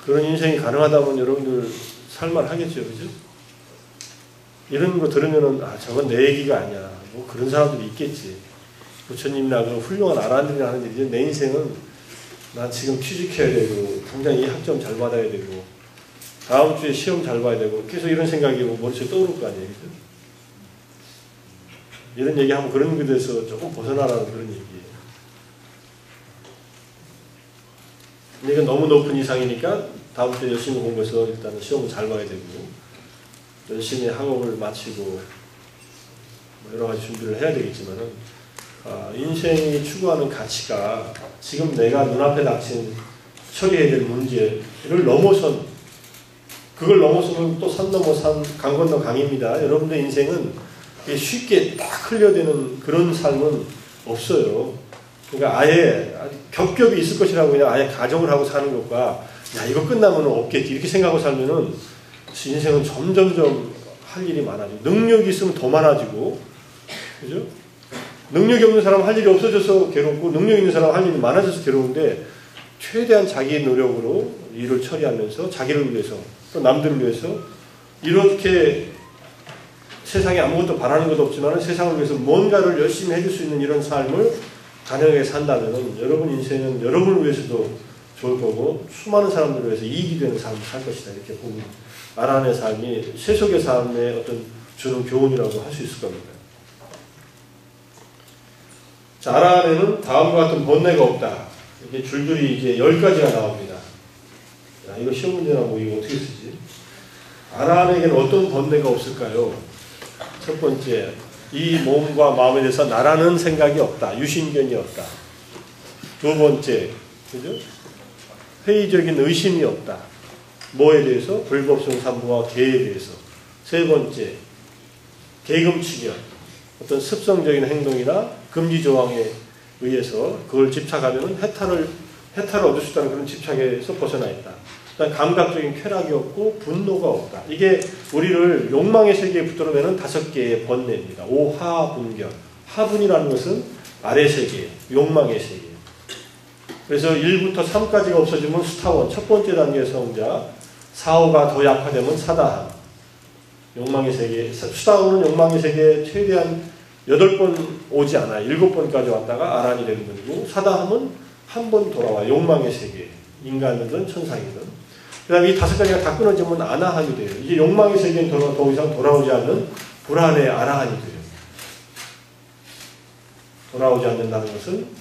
그런 인생이 가능하다면 여러분들 살만하겠죠, 그죠? 이런 거 들으면은 저건 내 얘기가 아니야. 뭐 그런 사람들이 있겠지. 부처님이나 그 훌륭한 아라한들이 하는데 이제 내 인생은 난 지금 취직해야 되고 당장 이 학점 잘 받아야 되고 다음 주에 시험 잘 봐야 되고 계속 이런 생각이 머릿속에 떠오를 거 아니에요, 그죠? 이런 얘기하면 그런 것에 대해서 조금 벗어나라는 그런 얘기예요. 이건 너무 높은 이상이니까 다음 주에 열심히 공부해서 일단 시험을 잘 봐야 되고 열심히 학업을 마치고 여러 가지 준비를 해야 되겠지만은 인생이 추구하는 가치가 지금 내가 눈앞에 닥친 처리해야 될 문제를 넘어선, 그걸 넘어서면 또 산 넘어 산, 강 건너 강입니다. 여러분의 인생은 쉽게 딱 흘려되는 그런 삶은 없어요. 그러니까 아예 겹겹이 있을 것이라고 그냥 아예 가정을 하고 사는 것과 야 이거 끝나면 없겠지 이렇게 생각하고 살면은 인생은 점점점 할 일이 많아지고 능력이 있으면 더 많아지고, 그죠? 능력이 없는 사람은 할 일이 없어져서 괴롭고 능력이 있는 사람은 할 일이 많아져서 괴로운데 최대한 자기의 노력으로 일을 처리하면서 자기를 위해서 또 남들을 위해서 이렇게 세상에 아무것도 바라는 것도 없지만 세상을 위해서 뭔가를 열심히 해줄 수 있는 이런 삶을 가능하게 산다면 여러분 인생은 여러분을 위해서도 좋을 거고 수많은 사람들을 위해서 이익이 되는 삶을 살 것이다. 이렇게 보면 아라한의 삶이 세속의 삶에 어떤 주는 교훈이라고 할 수 있을 겁니다. 자, 아라한에는 다음과 같은 번뇌가 없다. 이게 줄줄이 이제 10가지가 나옵니다. 야, 이거 시험 문제나 뭐 이거 어떻게 쓰지? 아라한에게는 어떤 번뇌가 없을까요? 첫 번째, 이 몸과 마음에 대해서 나라는 생각이 없다. 유신견이 없다. 두 번째, 그죠? 회의적인 의심이 없다. 뭐에 대해서? 불법성 삼부와 계에 대해서. 세 번째, 계금치견. 어떤 습성적인 행동이나 금지 조항에 의해서 그걸 집착하면 해탈을 얻을 수 있다는 그런 집착에서 벗어나 있다. 그다음 감각적인 쾌락이 없고 분노가 없다. 이게 우리를 욕망의 세계에 붙들어내는 5개의 번뇌입니다. 오하분견. 하분이라는 것은 아래 세계, 욕망의 세계. 그래서 1부터 3까지가 없어지면 수타원, 첫 번째 단계의 성자, 4, 5가 더 약화되면 사다함, 욕망의 세계, 수타원은 욕망의 세계에 최대한 8번 오지 않아요. 7번까지 왔다가 아란이 되는 것이고, 사다함은 한 번 돌아와 욕망의 세계, 인간이든 천상이든. 그 다음에 이 5가지가 다 끊어지면 아나함이 돼요. 이제 욕망의 세계는 더 이상 돌아오지 않는 불안의 아라한이 돼요. 돌아오지 않는다는 것은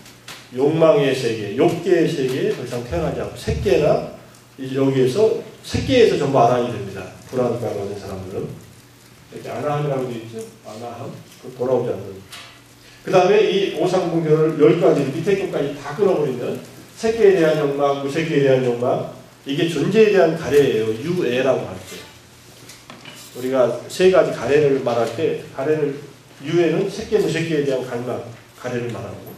욕망의 세계, 욕계의 세계에 더 이상 태어나지 않고 색계나 여기에서 색계에서 전부 아나함이 됩니다. 불안감을 가진 사람들은 이렇게 아나함이라고 되어 있죠. 아나함, 돌아오지 않는. 그 다음에 이 오상분별을 10가지 밑에 것까지 다 끊어버리면 색계에 대한 욕망, 무색계에 대한 욕망, 이게 존재에 대한 가래예요. 유애라고 할 때. 우리가 3가지 가래를 말할 때 유애는 색계, 무색계에 대한 갈망, 가래를 말하고,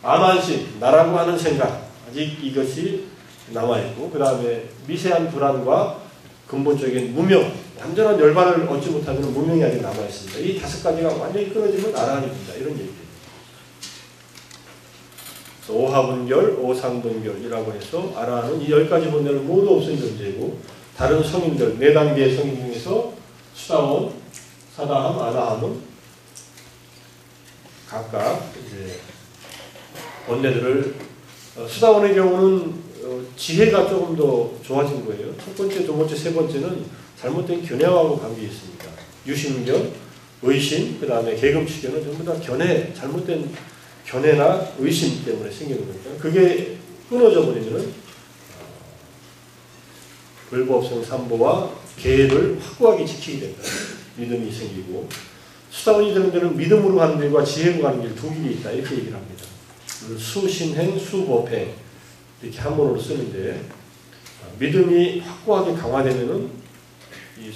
암한심, 나라고 하는 생각, 아직 이것이 남아있고, 그 다음에 미세한 불안과 근본적인 무명, 완전한 열반을 얻지 못하면 무명이 아직 남아있습니다. 이 5가지가 완전히 끊어지면 아라한이 된다. 이런 얘기예요. 오하분별, 오상분별이라고 해서 아라한은 이 10가지 본능을 모두 없앤 존재이고, 다른 성인들, 4단계의 성인 중에서 수다원, 사다함, 아나함은 각각 이제 원내들을, 수다원의 경우는 지혜가 조금 더 좋아진 거예요. 첫 번째, 두 번째, 세 번째는 잘못된 견해하고 관계 있습니다. 유심견, 의심, 그 다음에 계금치견은 전부 다 잘못된 견해나 의심 때문에 생기는 거니까 그게 끊어져 버리면은 불법성 삼보와 계를 확고하게 지키게 된다. 믿음이 생기고, 수다원이 되는 데는 믿음으로 가는 길과 지혜로 가는 길 2길이 있다. 이렇게 얘기를 합니다. 수신행, 수법행 이렇게 한문으로 쓰는데, 믿음이 확고하게 강화되면은 이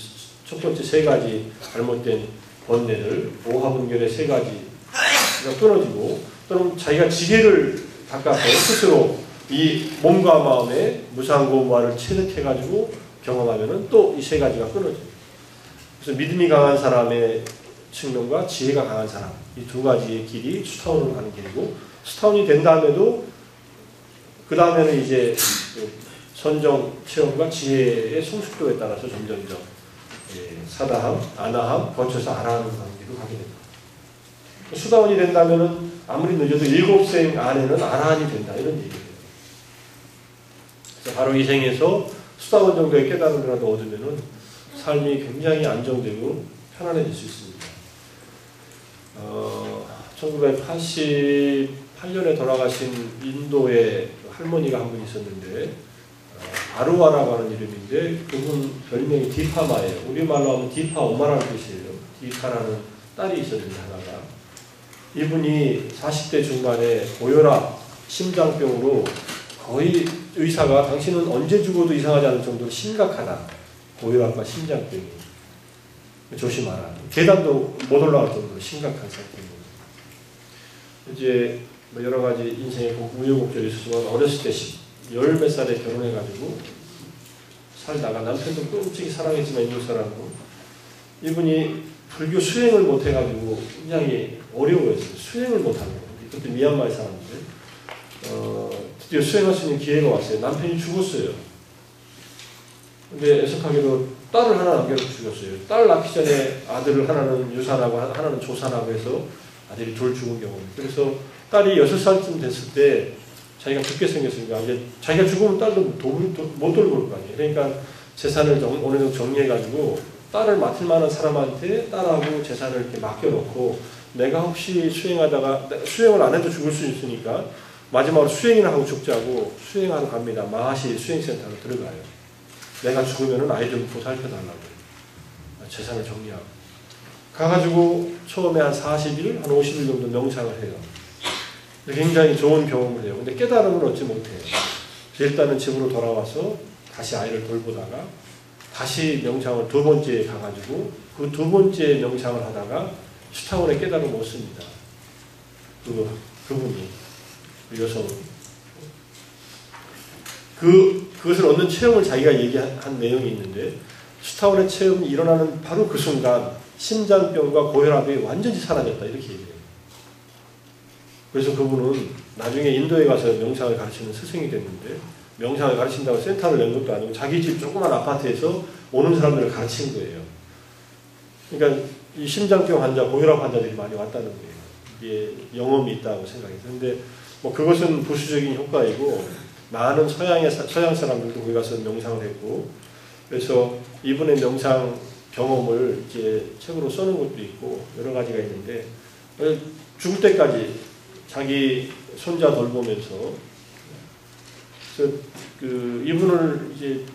첫 번째 3가지 잘못된 번뇌를 오하분결의 3가지가 끊어지고, 또는 자기가 지혜를 닦아서 스스로 이 몸과 마음의 무상고무화를 체득해가지고 경험하면은 또 이 3가지가 끊어져요. 그래서 믿음이 강한 사람의 측면과 지혜가 강한 사람, 이 2가지의 길이 수타원으로 가는 길이고, 수타원이 된 다음에도 그 다음에는 이제 선정 체험과 지혜의 성숙도에 따라서 점점점 사다함, 아나함, 거쳐서 아라함 관계로 가게 됩니다. 수다원이 된다면은 아무리 늦어도 7생 안에는 아라한이 된다. 이런 얘기예요. 그래서 바로 이 생에서 수다원 정도의 깨달음이라도 얻으면은 삶이 굉장히 안정되고 편안해질 수 있습니다. 1988년에 돌아가신 인도의 할머니가 한 분 있었는데, 아루아라고 하는 이름인데, 그분 별명이 디파마예요. 우리말로 하면 디파 엄마라는 뜻이에요. 디파라는 딸이 있었는데, 하나가. 이분이 40대 중반에 고혈압, 심장병으로 거의 의사가 당신은 언제 죽어도 이상하지 않을 정도로 심각하다. 고혈압과 심장병이. 조심하라. 계단도 못 올라갈 정도로 심각한 상태입니다. 이제 뭐 여러 가지 인생의 우여곡절이 있었지만 어렸을 때 10몇 살에 결혼해가지고 살다가 남편도 끔찍이 사랑했지만 인도 사람으로 이분이 불교 수행을 못해가지고 굉장히 어려워했어요. 수행을 못하는 거예요. 그때 미얀마에 살았는데 드디어 수행할 수 있는 기회가 왔어요. 남편이 죽었어요. 근데 애석하게도 딸을 하나 남겨놓고 죽였어요. 딸 낳기 전에 아들을 하나는 유산하고 하나는 조산하고 해서 아들이 둘 죽은 경우. 그래서 딸이 6살쯤 됐을 때 자기가 죽게 생겼으니까 이제 자기가 죽으면 딸도 못 돌볼 거 아니에요. 그러니까 재산을 어느 정도 정리해가지고 딸을 맡을 만한 사람한테 딸하고 재산을 이렇게 맡겨놓고 내가 혹시 수행하다가 수행을 안 해도 죽을 수 있으니까 마지막으로 수행이나 하고 죽자고 수행하러 갑니다. 마하시 수행센터로 들어가요. 내가 죽으면 아이 좀 보살펴달라고 재산을 정리하고 가가지고 처음에 한 40일, 한 50일 정도 명상을 해요. 굉장히 좋은 경험을 해요. 근데 깨달음을 얻지 못해요. 일단은 집으로 돌아와서 다시 아이를 돌보다가 다시 명상을 2번째에 가가지고 그 2번째 명상을 하다가 수타원의 깨달음을 얻습니다. 그분이, 그 여성은. 그것을 얻는 체험을 자기가 얘기한 내용이 있는데 수타원의 체험이 일어나는 바로 그 순간 심장병과 고혈압이 완전히 사라졌다 이렇게 얘기해요. 그래서 그분은 나중에 인도에 가서 명상을 가르치는 스승이 됐는데 명상을 가르친다고 센터를 낸 것도 아니고 자기 집 조그만 아파트에서 오는 사람들을 가르친 거예요. 그러니까 이 심장병 환자, 고혈압 환자들이 많이 왔다는 거예요. 이게 영험이 있다고 생각해서. 근데 뭐 그것은 부수적인 효과이고 많은 서양 사람들도 거기 가서 명상을 했고 그래서 이분의 명상 경험을 이제 책으로 써는 것도 있고 여러 가지가 있는데 죽을 때까지 자기 손자 돌보면서 그 이분을 이제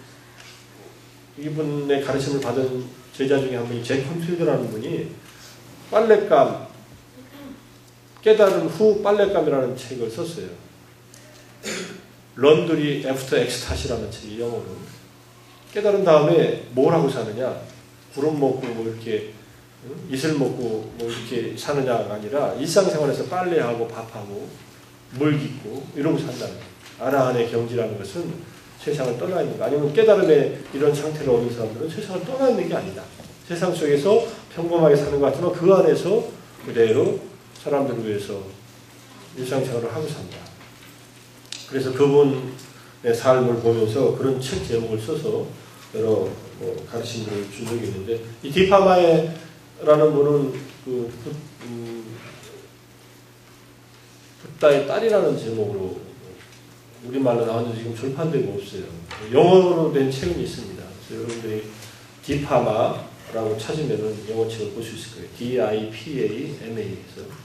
이분의 가르침을 받은 제자 중에 한 분이 잭 콘필드라는 분이 빨랫감 깨달은 후 빨랫감이라는 책을 썼어요. 런드리 애프터 엑스타시라는 책이 영어로. 깨달은 다음에 뭘 하고 사느냐? 구름 먹고 뭐 이렇게 이슬 먹고 뭐 이렇게 사느냐가 아니라 일상생활에서 빨래하고 밥하고 물 깃고 이러고 산다는 거예요. 아라한의 경지라는 것은 세상을 떠나 있는 거. 아니면 깨달음의 이런 상태를 얻은 사람들은 세상을 떠나 있는 게 아니다. 세상 속에서 평범하게 사는 것 같지만 그 안에서 그대로 사람들을 위해서 일상생활을 하고 산다. 그래서 그분의 삶을 보면서 그런 책 제목을 써서 여러 가르침들을 준 적이 있는데 이 디파마에라는 분은 붓다의 딸이라는 제목으로 우리말로 나왔는데 지금 절판되고 없어요. 영어로 된 책은 있습니다. 그래서 여러분들이 디파마라고 찾으면은 영어책을 볼 수 있을 거예요. D-I-P-A-M-A에서.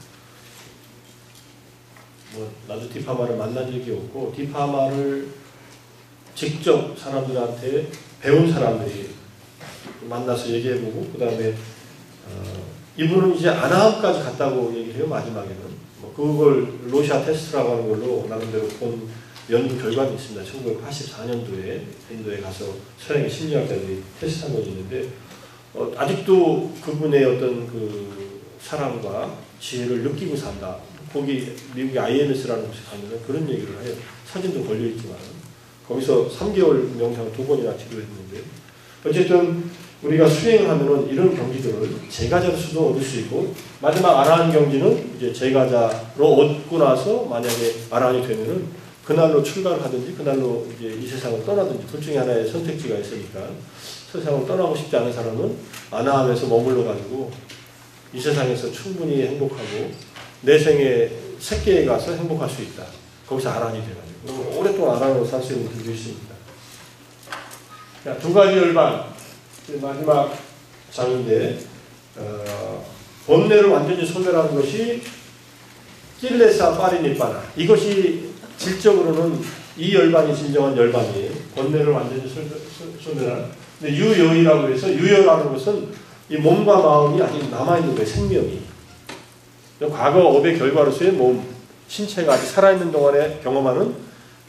뭐 나도 디파마를 만난 적이 없고 디파마를 직접 사람들한테 배운 사람들이 만나서 얘기해보고 그 다음에 이분은 이제 아나함까지 갔다고 얘기를 해요. 마지막에는 뭐 그걸 로샤 테스트라고 하는 걸로 나름대로 본 연구 결과도 있습니다. 1984년도에 인도에 가서 서양의 심리학자들이 테스트한 것이 있는데 아직도 그분의 어떤 그 사랑과 지혜를 느끼고 산다. 거기 미국의 IMS라는 곳에 가면 그런 얘기를 해요. 사진도 걸려있지만 거기서 3개월 명상을 2번이나 치료했는데 어쨌든 우리가 수행을 하면은 이런 경지들을 제가자로서도 얻을 수 있고 마지막 아라한 경지는 이제 제가자로 얻고 나서 만약에 아라한이 되면은 그날로 출가를 하든지 그날로 이제 이 세상을 떠나든지 둘 중에 하나의 선택지가 있으니까 세상을 떠나고 싶지 않은 사람은 아나함에서 머물러 가지고 이 세상에서 충분히 행복하고 내 생에 새끼에 가서 행복할 수 있다. 거기서 아란이 돼가지고 오랫동안 아란으로 살 수 있는 분도 있습니다. 자, 두 가지 열반 마지막 장인데 번뇌를 완전히 소멸하는 것이 낄레사 파리니빠나 이것이 질적으로는 이 열반이 진정한 열반이에요. 번뇌를 완전히 소멸한. 근데 유여이라고 해서 유여라는 것은 이 몸과 마음이 아직 남아있는 거예요. 생명이. 과거 업의 결과로서의 몸, 신체가 아직 살아있는 동안에 경험하는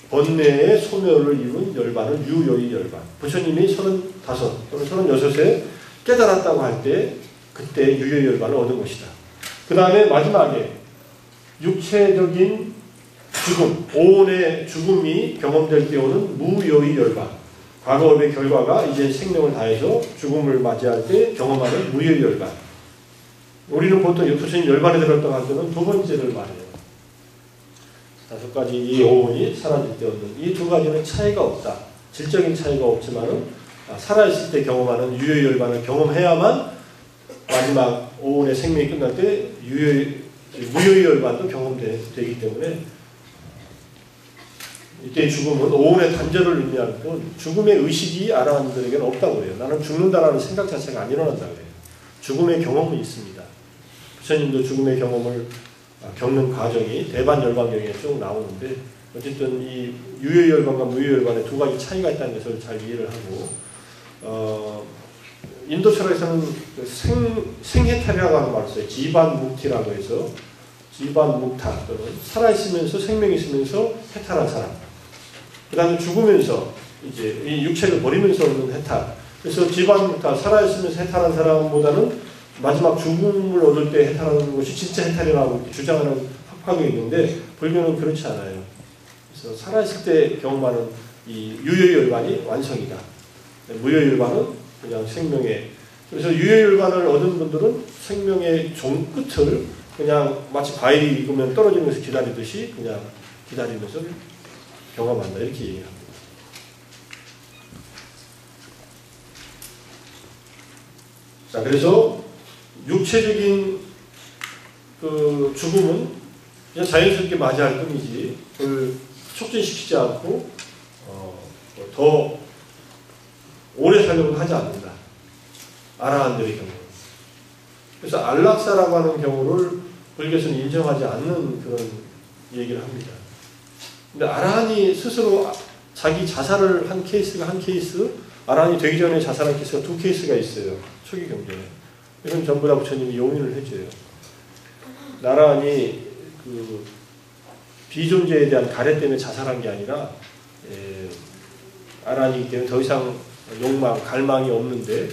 번뇌의 소멸을 이룬 열반은 유여의 열반. 부처님이 35 또는 36에 깨달았다고 할 때 그때 유여의 열반을 얻은 것이다. 그 다음에 마지막에 육체적인 죽음, 오온의 죽음이 경험될 때 오는 무여의 열반. 과거 업의 결과가 이제 생명을 다해서 죽음을 맞이할 때 경험하는 무여의 열반. 우리는 보통 부처님 열반에 들었다고 할 때는 두 번째를 말해요. 5가지 이 오온이 사라질 때 얻는 이 두 가지는 차이가 없다. 질적인 차이가 없지만은 살아있을 때 경험하는 유여의 열반을 경험해야만 마지막 오온의 생명이 끝날 때 무여의 열반도 경험되기 때문에 이때의 죽음은 오온의 단절을 의미하는 건 죽음의 의식이 아라한들에게는 없다고 해요. 나는 죽는다라는 생각 자체가 안 일어난다고 해요. 죽음의 경험은 있습니다. 부처님도 죽음의 경험을 겪는 과정이 대반열반경에 쭉 나오는데 어쨌든 이 유여의 열반과 무여의 열반의 두 가지 차이가 있다는 것을 잘 이해를 하고 인도 철학에서는 생해탈이라고 하는 말을 써요. 지반묵티라고 해서 지반묵타 또는 살아있으면서 생명이 있으면서 해탈한 사람. 그 다음에 죽으면서 이제 이 육체를 버리면서 얻는 해탈. 그래서 지반묵타 살아있으면서 해탈한 사람보다는 마지막 죽음을 얻을 때 해탈하는 것이 진짜 해탈이라고 주장하는 학파도 있는데 불교는 그렇지 않아요. 그래서 살아있을 때 경험하는 이 유여의 열반이 완성이다. 무여의 열반은 그냥 생명의 그래서 유여의 열반을 얻은 분들은 생명의 끝을 그냥 마치 과일이 익으면 떨어지면서 기다리듯이 그냥 기다리면서 경험한다. 이렇게 얘기합니다. 자, 그래서 육체적인 그 죽음은 그냥 자연스럽게 맞이할 뿐이지 그걸 촉진시키지 않고 더 오래 살려고 하지 않는다. 아라한들의 경우. 그래서 안락사라고 하는 경우를 불교에서는 인정하지 않는 그런 얘기를 합니다. 근데 아라한이 스스로 자기 자살을 한 케이스가 한 케이스, 아라한이 되기 전에 자살한 케이스가 두 케이스가 있어요. 초기 경전에. 이건 전부 다 부처님이 용인을 해줘요. 아라한이 그 비존재에 대한 가래 때문에 자살한 게 아니라 아라한이기 때문에 더 이상 욕망, 갈망이 없는데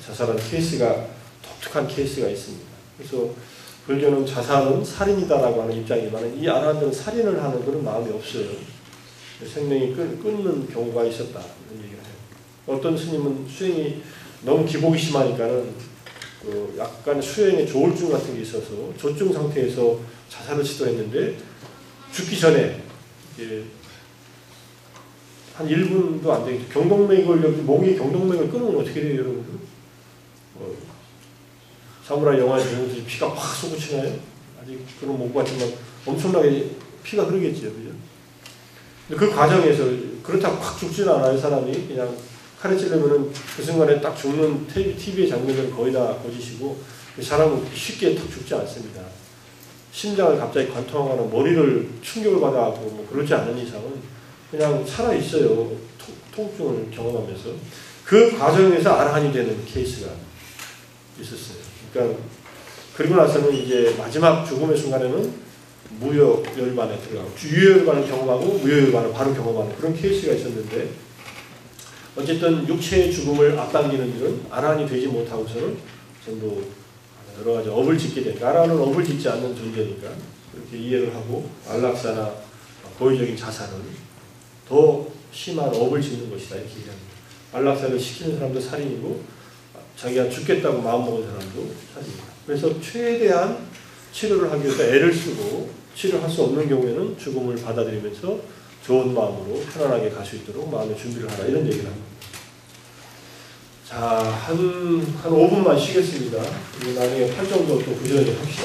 자살한 케이스가 독특한 케이스가 있습니다. 그래서 불교는 자살은 살인이다라고 하는 입장이지만 이 아라한들은 살인을 하는 그런 마음이 없어요. 생명이 끊는 경우가 있었다. 이런 얘기를 해요. 어떤 스님은 수행이 너무 기복이 심하니까는 약간 수행에 조울증 같은 게 있어서 조증 상태에서 자살을 시도했는데 죽기 전에 한 1분도 안 되겠죠. 경동맥을 여기 목에 경동맥을 끊으면 어떻게 돼요, 여러분들? 사무라이 영화에 보면 피가 확 솟구치나요? 아직 그런 못 봤지만 엄청나게 피가 흐르겠죠, 그죠? 근데 그 과정에서 그렇다고 확 죽지는 않아요, 사람이. 그냥 칼에 찔르면은 그 순간에 딱 죽는 TV의 장면을 거의 다 보시고 사람은 쉽게 탁 죽지 않습니다. 심장을 갑자기 관통하거나 머리를 충격을 받아가고 뭐 그러지 않은 이상은 그냥 살아있어요. 통증을 경험하면서. 그 과정에서 아라한이 되는 케이스가 있었어요. 그러니까 그리고 나서는 이제 마지막 죽음의 순간에는 무효열반에 들어가고 유효열반을 경험하고 무효열반을 바로 경험하는 그런 케이스가 있었는데 어쨌든 육체의 죽음을 앞당기는 일은 아라한이 되지 못하고서는 전부 여러 가지 업을 짓게 되니까 아라한은 업을 짓지 않는 존재니까 그렇게 이해를 하고 안락사나 고의적인 자살은 더 심한 업을 짓는 것이다 이렇게 얘기합니다. 안락사를 시키는 사람도 살인이고 자기가 죽겠다고 마음먹은 사람도 살인이다. 그래서 최대한 치료를 하기 위해서 애를 쓰고 치료할 수 없는 경우에는 죽음을 받아들이면서 좋은 마음으로 편안하게 갈 수 있도록 마음의 준비를 하라 이런 얘기를 합니다. 자, 한 5분만 쉬겠습니다. 나중에 8 정도 또 부정을 합시다.